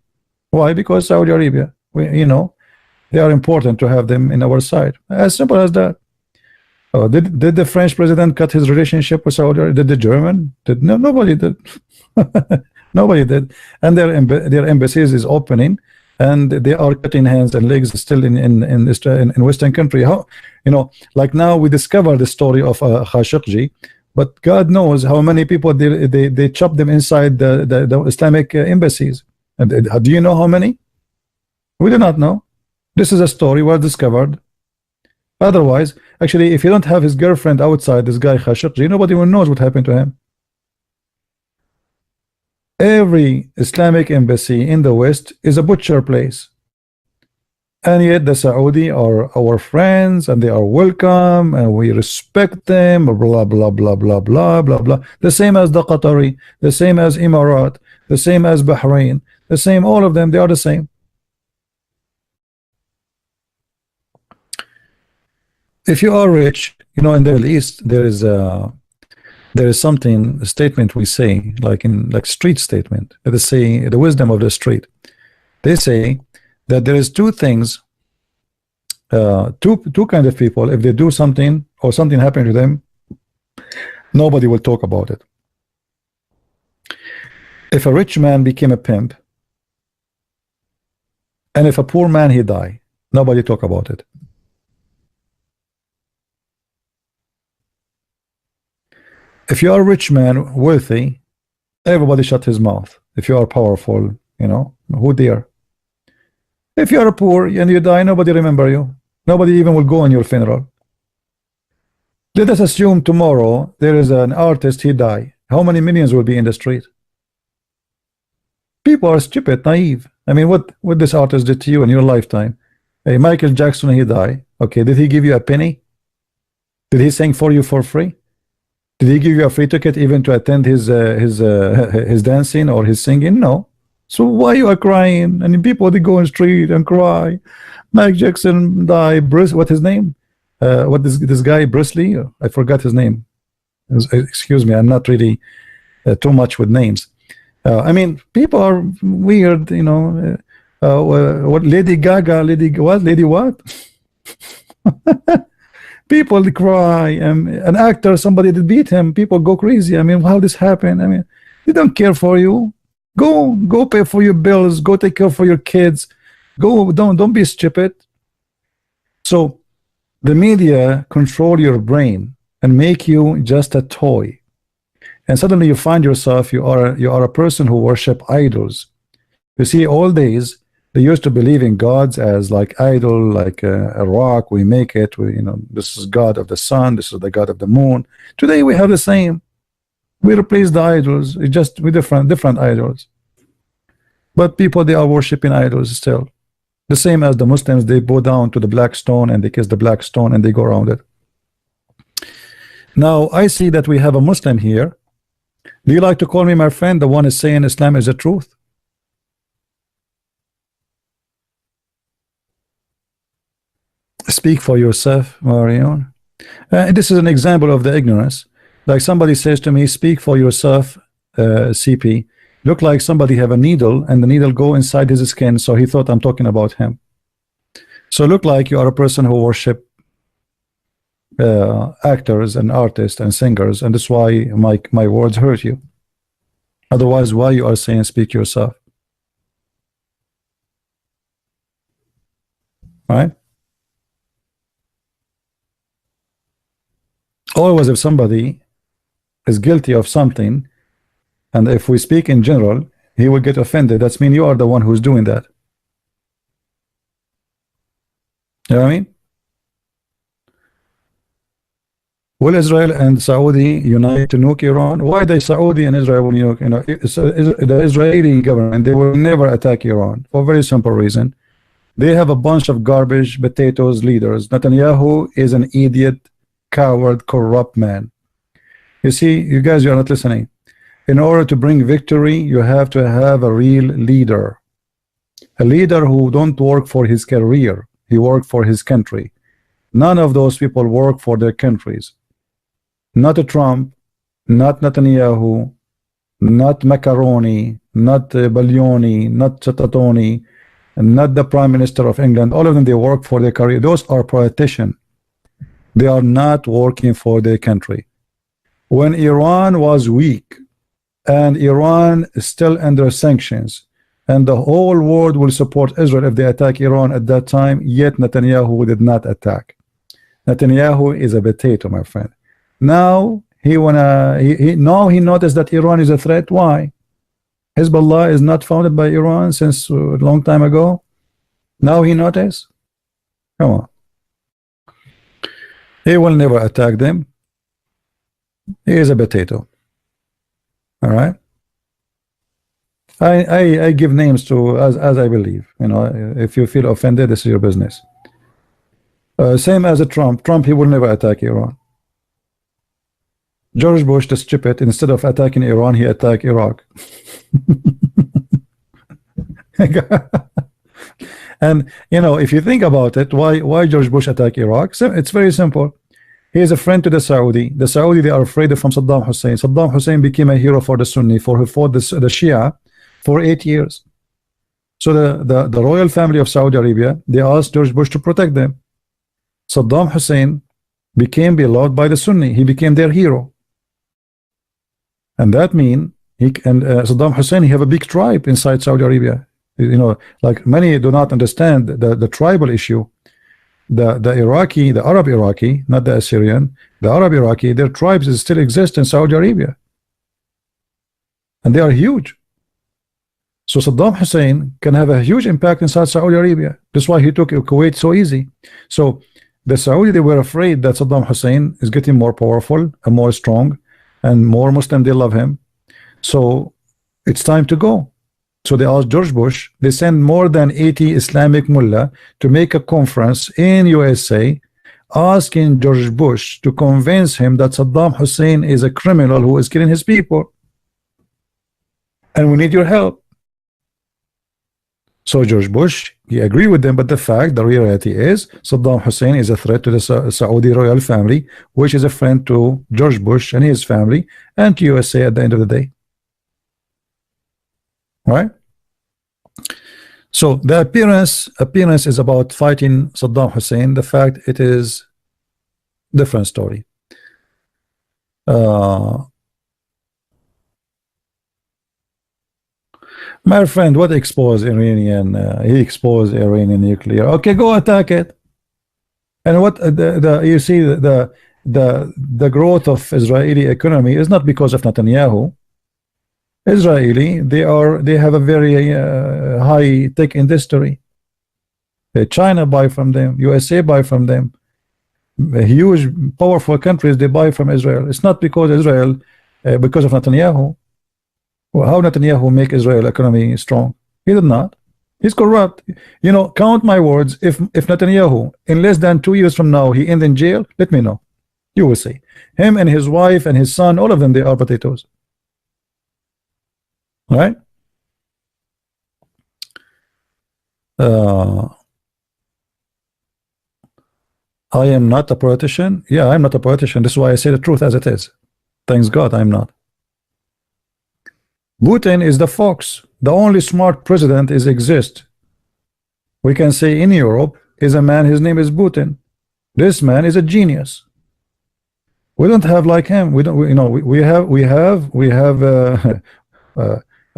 Why? Because Saudi Arabia, they are important to have them in our side. As simple as that. Did the French president cut his relationship with Saudi Arabia? Did the German? No, nobody did. Nobody did. And their embassies is opening, and they are cutting hands and legs still in Western country. How, like now we discover the story of Khashoggi, but God knows how many people they chopped them inside the Islamic embassies. And do you know how many? We do not know. This is a story was discovered. Otherwise, actually, if you don't have his girlfriend outside, this guy Khashoggi, nobody will knows what happened to him. Every Islamic embassy in the West is a butcher place, and yet the Saudi are our friends, and they are welcome, and we respect them. Blah blah blah blah blah blah blah. The same as the Qatari, the same as Emirat, the same as Bahrain, the same. All of them, they are the same. If you are rich, in the Middle East, there is something, a statement we say, like street statement. They say the wisdom of the street. They say that there is two things, two kind of people. If they do something or something happened to them, nobody will talk about it. If a rich man became a pimp, and if a poor man he die, nobody talk about it. If you are a rich man, wealthy, everybody shut his mouth. If you are powerful, who dare? If you are poor and you die, nobody remember you. Nobody even will go on your funeral. Let us assume tomorrow there is an artist, he die. How many millions will be in the street? People are stupid, naive. I mean, what this artist did to you in your lifetime? Hey, Michael Jackson, he died. Okay, did he give you a penny? Did he sing for you for free? Did he give you a free ticket even to attend his dancing or his singing? No. So why you are crying? And people they go on the street and cry. Mike Jackson died. Bruce, what his name? What this guy Bruce Lee? I forgot his name. Excuse me, I'm not really too much with names. I mean, people are weird, you know. What Lady Gaga, Lady what? People cry. An actor, somebody that beat him. People go crazy. I mean, how this happened? I mean, they don't care for you. Go pay for your bills. Go take care for your kids. Go. Don't be stupid. So the media control your brain and make you just a toy. And suddenly you find yourself you are a person who worship idols. You see, all days they used to believe in gods as like idol, like a rock. We make it. You know, this is God of the sun. This is the God of the moon. Today we have the same. We replace the idols. It's just with different idols. But people, they are worshiping idols still. The same as the Muslims, they bow down to the black stone and they kiss the black stone and they go around it. Now I see that we have a Muslim here. Do you like to call me my friend? The one is saying Islam is the truth. Speak for yourself, Marion. This is an example of the ignorance. Like somebody says to me, speak for yourself, CP. Look like somebody have a needle and the needle go inside his skin, so he thought I'm talking about him. So look like you are a person who worship actors and artists and singers, and that's why my words hurt you. Otherwise, why you are saying speak yourself? Right? Always if somebody is guilty of something, and if we speak in general, he will get offended. That's mean you are the one who's doing that. You know what I mean? Will Israel and Saudi unite to nuke Iran? Why they Saudi and Israel will nuke? You know, the Israeli government, they will never attack Iran for a very simple reason. They have a bunch of garbage potatoes leaders. Netanyahu is an idiot, coward, corrupt man. You see, you guys, you are not listening. In order to bring victory, you have to have a real leader. A leader who don't work for his career. He worked for his country. None of those people work for their countries. Not a Trump, not Netanyahu, not Macaroni, not Baglioni, not Chatatoni, and not the Prime Minister of England. All of them, they work for their career. Those are politicians. They are not working for their country. When Iran was weak, and Iran is still under sanctions, and the whole world will support Israel if they attack Iran at that time, yet Netanyahu did not attack. Netanyahu is a potato, my friend. Now he noticed that Iran is a threat. Why? Hizballah is not founded by Iran since a long time ago. Now he noticed. Come on. He will never attack them. He is a potato. All right. I give names to as I believe. You know, if you feel offended, this is your business. Same as a Trump. Trump, he will never attack Iran. George Bush, the stupid, instead of attacking Iran, he attacked Iraq. And you know, if you think about it, why George Bush attacked Iraq? So it's very simple. He is a friend to the Saudi. The Saudi, they are afraid from Saddam Hussein. Saddam Hussein became a hero for the Sunni, for who fought the Shia for 8 years. So the royal family of Saudi Arabia, they asked George Bush to protect them. Saddam Hussein became beloved by the Sunni. He became their hero. And that means Saddam Hussein, he have a big tribe inside Saudi Arabia. You know, like many do not understand the tribal issue. The Iraqi, the Arab Iraqi, not the Assyrian, the Arab Iraqi, their tribes still exist in Saudi Arabia. And they are huge. So Saddam Hussein can have a huge impact inside Saudi Arabia. That's why he took Kuwait so easy. So the Saudi, they were afraid that Saddam Hussein is getting more powerful and more strong, and more Muslim, they love him. So it's time to go. So they asked George Bush, they sent more than 80 Islamic mullah to make a conference in USA asking George Bush to convince him that Saddam Hussein is a criminal who is killing his people. And we need your help. So George Bush, he agreed with them, but the reality is Saddam Hussein is a threat to the Saudi royal family, which is a friend to George Bush and his family, and to USA at the end of the day. Right? So the appearance is about fighting Saddam Hussein. The fact it is different story. My friend, what exposed Iranian? He exposed Iranian nuclear. Okay, go attack it. And what you see the growth of Israeli economy is not because of Netanyahu. Israeli, they have a very high tech industry. China buy from them, USA buy from them. Huge, powerful countries, they buy from Israel. It's not because Israel, because of Netanyahu. Well, how Netanyahu make Israel economy strong? He did not. He's corrupt. You know, count my words. If Netanyahu in less than 2 years from now he ends in jail, let me know. You will see. Him and his wife and his son, all of them, they are potatoes. Right? I am not a politician. Yeah, I'm not a politician. This is why I say the truth as it is. Thanks God, I'm not. Putin is the fox. The only smart president is exist. We can say in Europe is a man. His name is Putin. This man is a genius. We don't have like him. We don't. You know, we have.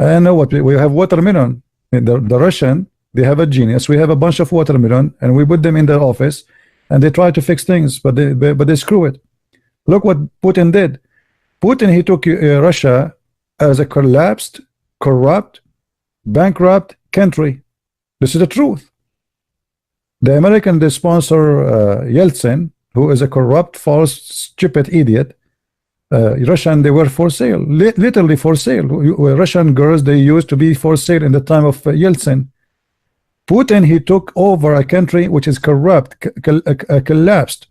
I know what we have. Watermelon. The Russian, they have a genius. We have a bunch of watermelon, and we put them in their office, and they try to fix things, but they screw it. Look what Putin did. Putin, he took Russia as a collapsed, corrupt, bankrupt country. This is the truth. The American, they sponsor Yeltsin, who is a corrupt, false, stupid idiot. Russian, they were for sale, literally for sale. Russian girls, they used to be for sale in the time of Yeltsin. Putin, he took over a country which is corrupt, collapsed,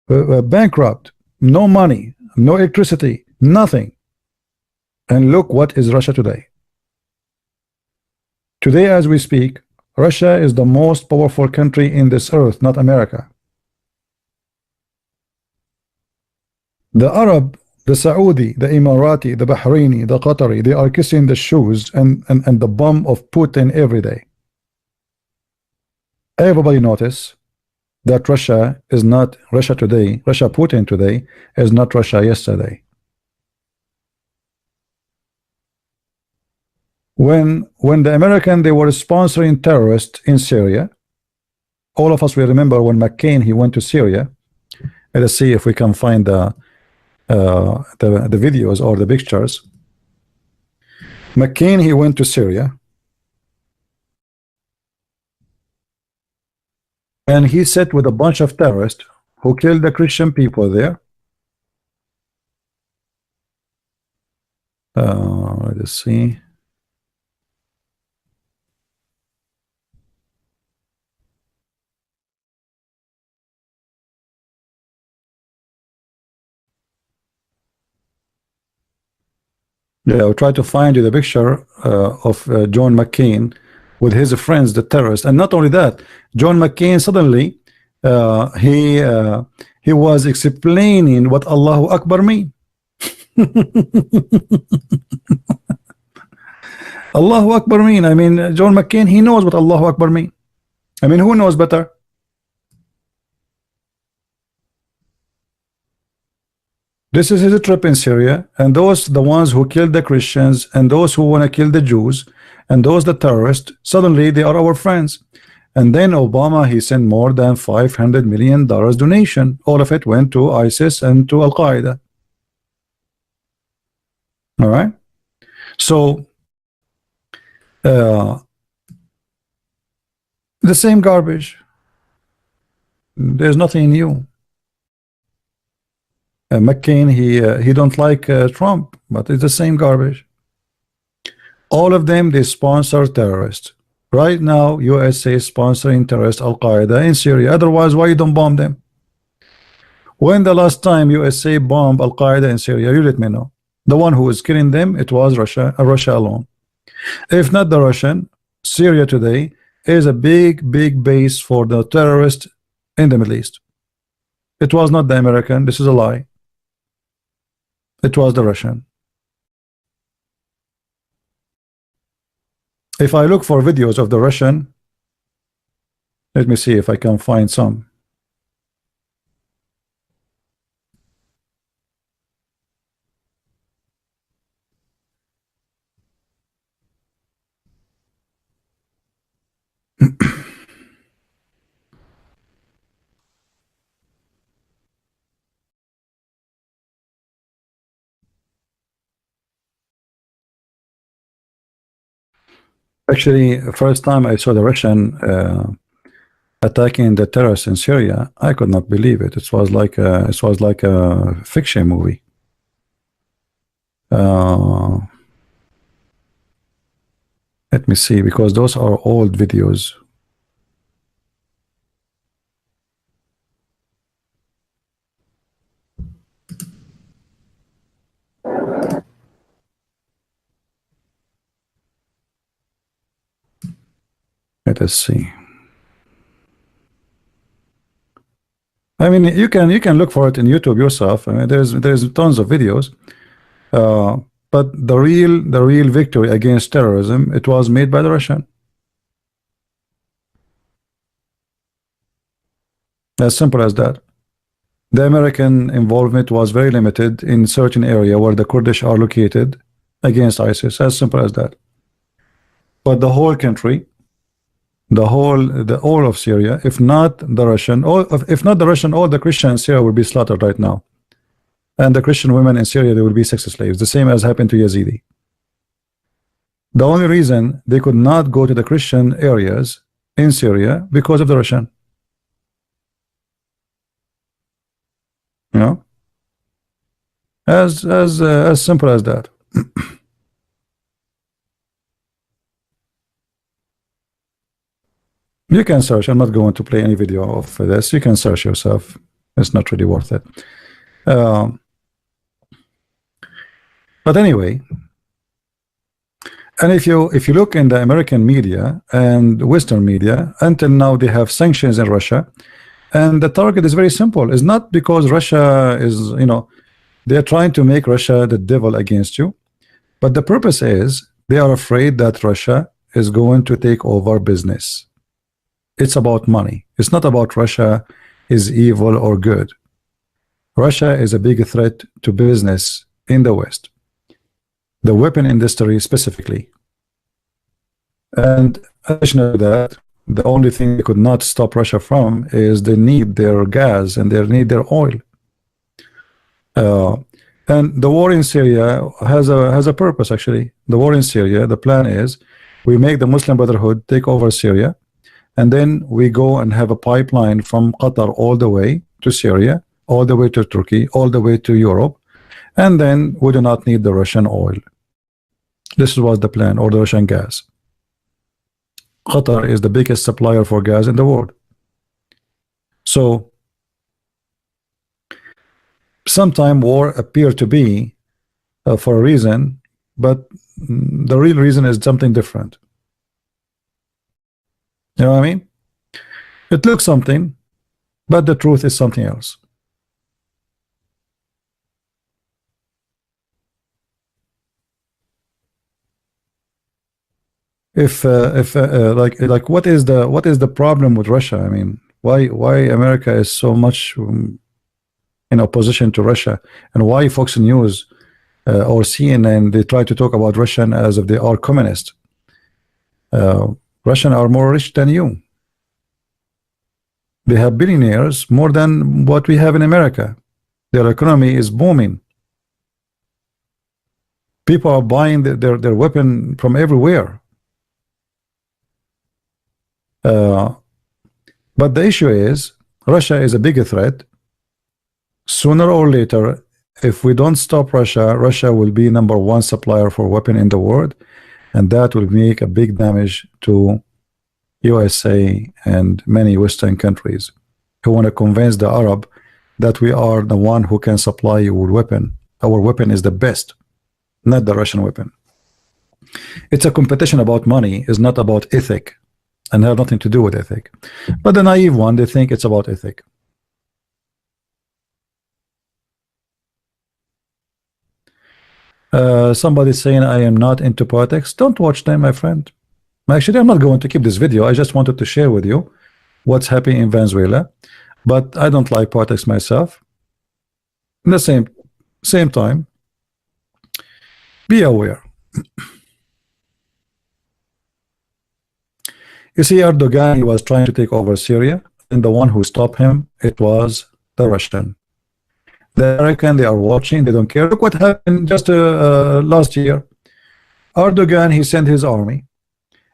bankrupt, no money, no electricity, nothing. And look what is Russia today. Today, as we speak, Russia is the most powerful country in this earth, not America. The Arab, the Saudi, the Emirati, the Bahraini, the Qatari, they are kissing the shoes and the bum of Putin every day. Everybody notice that Russia is not Russia today. Russia Putin today is not Russia yesterday. When the American, they were sponsoring terrorists in Syria, all of us will remember when McCain, he went to Syria. Let's see if we can find the videos or the pictures. McCain, he went to Syria, and he sat with a bunch of terrorists who killed the Christian people there. Let's see. Yeah, I'll try to find you the picture of John McCain with his friends, the terrorists. And not only that, John McCain suddenly he was explaining what Allahu Akbar mean. Allahu Akbar mean. I mean, John McCain, he knows what Allahu Akbar mean. I mean, who knows better? This is his trip in Syria, and those the ones who killed the Christians, and those who want to kill the Jews, and those the terrorists, suddenly they are our friends. And then Obama, he sent more than $500 million donation. All of it went to ISIS and to Al Qaeda. All right. So the same garbage. There's nothing new. McCain, he don't like Trump, but it's the same garbage. All of them, they sponsor terrorists. Right now, USA is sponsoring terrorists, Al Qaeda in Syria. Otherwise, why you don't bomb them? When the last time USA bombed Al Qaeda in Syria, you let me know. The one who was killing them, it was Russia alone. If not the Russian, Syria today is a big base for the terrorists in the Middle East. It was not the American. This is a lie. It was the Russian. If I look for videos of the Russian, let me see if I can find some. Actually, first time I saw the Russian attacking the terrorists in Syria, I could not believe it. It was like a fiction movie. Let me see, because those are old videos. Let us see. I mean, you can look for it in YouTube yourself. I mean, there's tons of videos. But the real victory against terrorism, it was made by the Russian. As simple as that. The American involvement was very limited in certain area where the Kurdish are located against ISIS. As simple as that. But the whole country, all of Syria, if not the Russian, all the Christians in Syria will be slaughtered right now. And the Christian women in Syria, they will be sex slaves, the same as happened to Yazidi. The only reason they could not go to the Christian areas in Syria because of the Russian. You know, as simple as that. You can search. I'm not going to play any video of this. You can search yourself. It's not really worth it. But anyway, and if you look in the American media and Western media, until now they have sanctions in Russia, and the target is very simple. It's not because Russia is, you know, they are trying to make Russia the devil against you, but the purpose is they are afraid that Russia is going to take over business. It's about money. It's not about Russia is evil or good. Russia is a big threat to business in the West, the weapon industry specifically. And additional to that, the only thing they could not stop Russia from is they need their gas and they need their oil. And the war in Syria has a purpose. Actually, the war in Syria, the plan is we make the Muslim Brotherhood take over Syria, and then we go and have a pipeline from Qatar all the way to Syria, all the way to Turkey, all the way to Europe, and then we do not need the Russian oil. This was the plan, or the Russian gas. Qatar is the biggest supplier for gas in the world. So sometime war appear to be for a reason, but the real reason is something different. You know what I mean? It looks something, but the truth is something else. If like what is the problem with Russia? I mean, why America is so much in opposition to Russia, and why Fox News or CNN, they try to talk about Russian as if they are communist. Russian are more rich than you. They have billionaires more than what we have in America. Their economy is booming. People are buying their weapon from everywhere. But the issue is Russia is a bigger threat. Sooner or later, if we don't stop Russia, Russia will be #1 supplier for weapon in the world, and that will make a big damage to USA and many Western countries who want to convince the Arab that we are the one who can supply you with weapon. Our weapon is the best, not the Russian weapon. It's a competition about money, it's not about ethic. and have nothing to do with ethic. But the naive one, they think it's about ethic. Somebody saying I am not into politics. Don't watch them, my friend. Actually, I'm not going to keep this video. I just wanted to share with you what's happening in Venezuela. But I don't like politics myself. In the same time, be aware. You see, Erdogan, he was trying to take over Syria, and the one who stopped him, it was the Russian. The American, they are watching, they don't care. Look what happened just last year. Erdogan, he sent his army,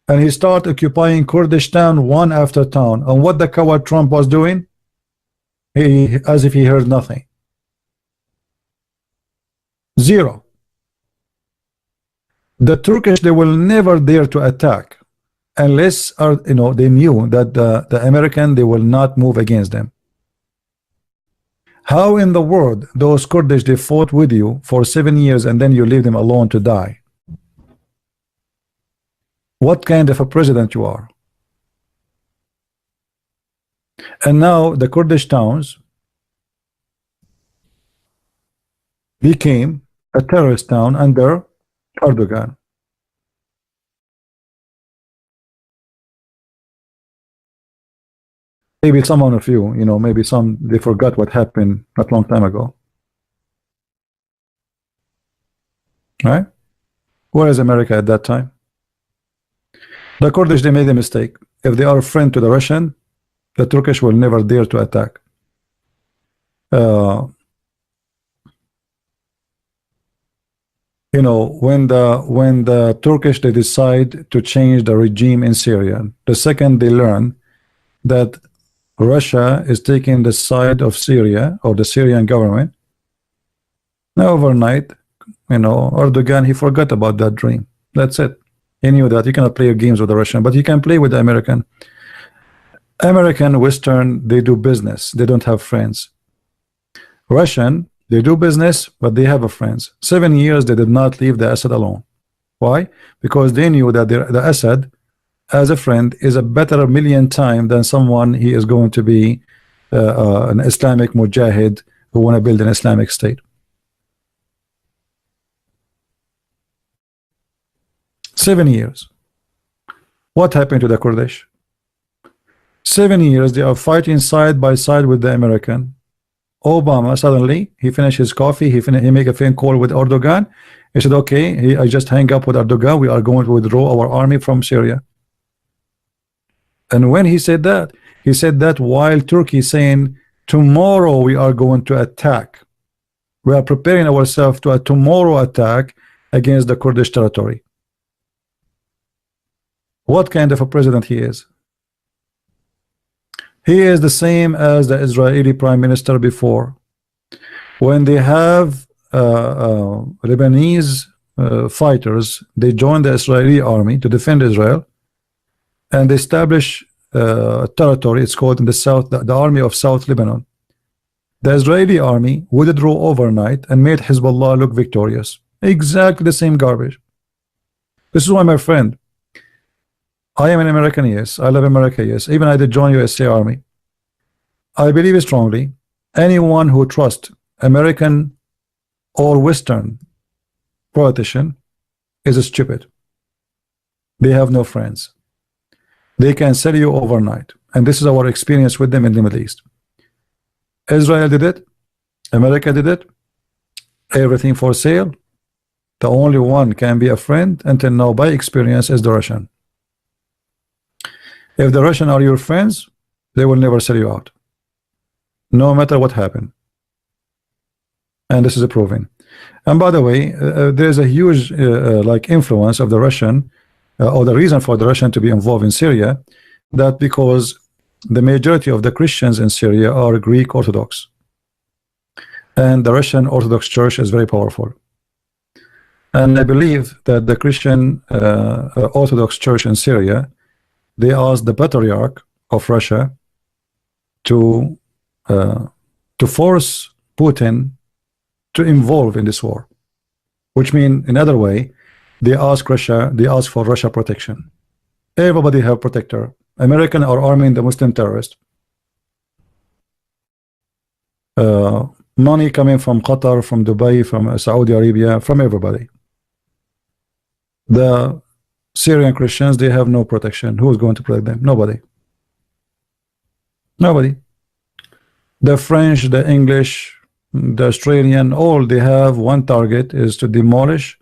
and he started occupying Kurdish town one after town. And what the coward Trump was doing, he, as if he heard nothing. Zero. The Turkish, they will never dare to attack unless they knew that the American, they will not move against them. How in the world those Kurdish, they fought with you for 7 years and then you leave them alone to die? What kind of a president you are? And now the Kurdish towns became a terrorist town under Erdogan. Maybe some of you, maybe some, they forgot what happened not long time ago. Right? Where is America at that time? The Kurdish, they made a mistake. If they are a friend to the Russian, the Turkish will never dare to attack. When the Turkish, they decide to change the regime in Syria, the second they learn that Russia is taking the side of Syria or the Syrian government, now overnight, Erdogan, he forgot about that dream. That's it. He knew that you cannot play games with the Russian, but you can play with the American. American, Western, they do business. They don't have friends. Russian, they do business, but they have a friends. 7 years, they did not leave the Assad alone. Why? Because they knew that the Assad, as a friend, is a better million times than someone he is going to be an Islamic mujahid who want to build an Islamic state. 7 years. What happened to the Kurdish? 7 years they are fighting side by side with the American. Obama suddenly he finished his coffee, he make a phone call with Erdogan. He said, okay, I just hang up with Erdogan, we are going to withdraw our army from Syria. And when he said that while Turkey saying tomorrow we are going to attack. We are preparing ourselves to a tomorrow attack against the Kurdish territory. What kind of a president he is? He is the same as the Israeli prime minister before. When they have Lebanese fighters, they join the Israeli army to defend Israel, and they establish a territory. It's called in the south the army of South Lebanon. The Israeli army withdrew overnight and made Hizballah look victorious. Exactly the same garbage. This is why, my friend, I am an American, yes. I love America, yes. Even I did join USA Army. I believe strongly anyone who trusts American or Western politician is stupid. They have no friends. They can sell you overnight. And this is our experience with them in the Middle East. Israel did it. America did it. Everything for sale. The only one can be a friend until now by experience is the Russian. If the Russian are your friends, they will never sell you out, no matter what happened. And this is a proven. And by the way, there is a huge like influence of the Russian, or the reason for the Russian to be involved in Syria, that because the majority of the Christians in Syria are Greek Orthodox, and the Russian Orthodox Church is very powerful. And I believe that the Christian Orthodox Church in Syria, they asked the patriarch of Russia to force Putin to involve in this war, which means in other way, they ask for Russia protection. Everybody have protector. American are arming the Muslim terrorists. Money coming from Qatar, from Dubai, from Saudi Arabia, from everybody. The Syrian Christians, they have no protection. Who is going to protect them? Nobody. Nobody. The French, the English, the Australian, all they have one target, is to demolish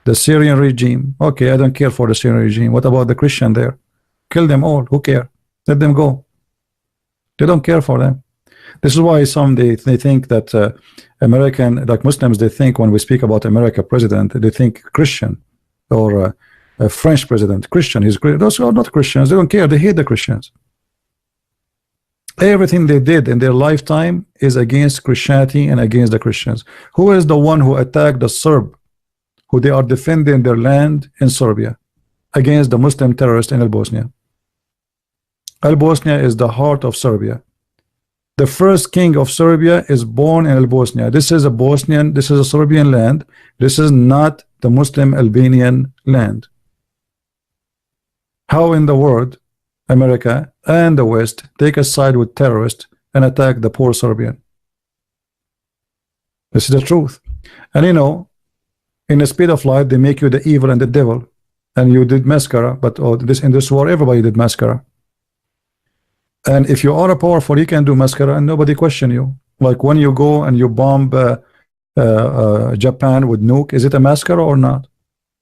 the Syrian regime. Okay, I don't care for the Syrian regime. What about the Christian there? Kill them all. Who care? Let them go. They don't care for them. This is why some they think that American, like Muslims, they think when we speak about America president, they think Christian, or a French president Christian. Those are not Christians. They don't care. They hate the Christians. Everything they did in their lifetime is against Christianity and against the Christians. Who is the one who attacked the Serb, who they are defending their land in Serbia against the Muslim terrorists in Bosnia? Bosnia is the heart of Serbia. The first king of Serbia is born in Bosnia. This is a Bosnian, this is a Serbian land. This is not the Muslim Albanian land. How in the world America and the West take a side with terrorists and attack the poor Serbian? This is the truth. And you know, in the speed of life, they make you the evil and the devil, and you did mascara. But in this war, everybody did mascara. And if you are powerful, you can do mascara and nobody question you. Like when you go and you bomb Japan with nuke, is it a mascara or not?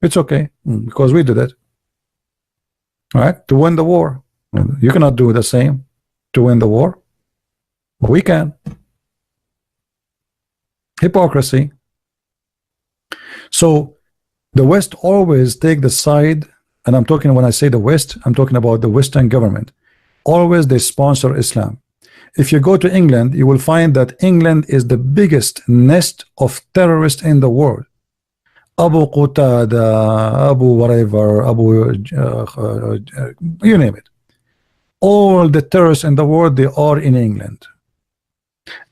It's okay, because we did it. All right, to win the war. You cannot do the same to win the war. We can. Hypocrisy. So the West always take the side, and I'm talking, when I say the West, I'm talking about the Western government. Always they sponsor Islam. If you go to England, you will find that England is the biggest nest of terrorists in the world. Abu Qatada, Abu whatever, Abu you name it. All the terrorists in the world, they are in England.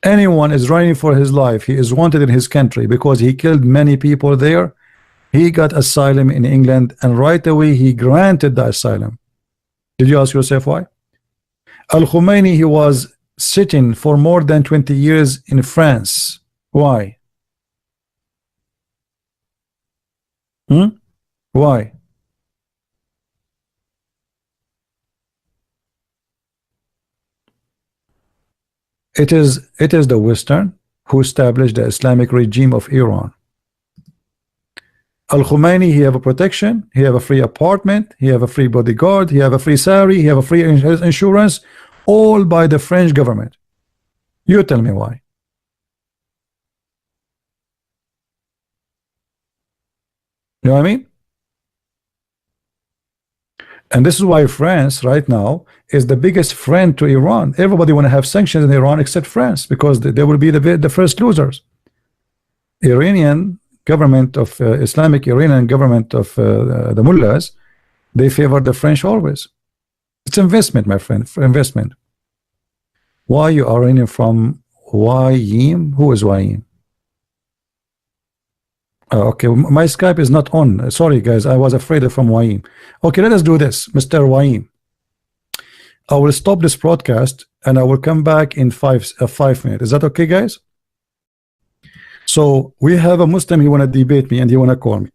Anyone is running for his life, he is wanted in his country because he killed many people there. He got asylum in England, and right away he granted the asylum. Did you ask yourself why? Al-Khomeini, he was sitting for more than 20 years in France. Why? Why? It is the Western who established the Islamic regime of Iran. Al-Khomeini, he have a protection, he have a free apartment, he have a free bodyguard, he have a free salary, he have a free insurance, all by the French government. You tell me why. You know what I mean? And this is why France right now is the biggest friend to Iran. Everybody want to have sanctions in Iran except France, because they will be the first losers. Iranian government of Islamic Iranian government of the mullahs, they favor the French always. It's investment, my friend, for investment. Why you are Iranian from Wayim? Who is Wayim? Okay, my Skype is not on. Sorry guys, I was afraid of from Wayim. Okay, let us do this, Mr. Wayim. I will stop this broadcast and I will come back in 5 minutes. Is that okay, guys? So we have a Muslim, he want to debate me and he want to call me.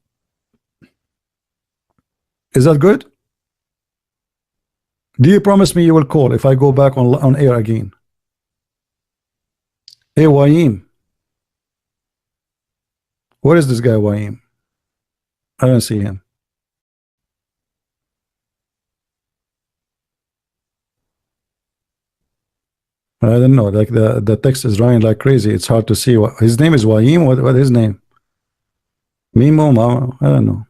Is that good? Do you promise me you will call if I go back on air again? Hey Wayim, where is this guy Wayim? I don't see him. I don't know, like the text is running like crazy. It's hard to see. His name is Wayim. What his name? Mimo, Mama, I don't know.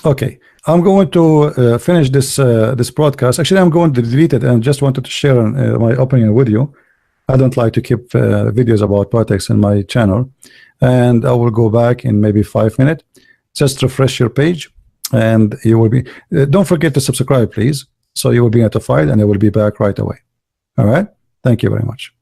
Okay, I'm going to finish this broadcast. Actually, I'm going to delete it and just wanted to share my opinion with you. I don't like to keep videos about politics in my channel, and I will go back in maybe 5 minutes. Just refresh your page, and you will be. Don't forget to subscribe, please, so you will be notified, and I will be back right away. All right. Thank you very much.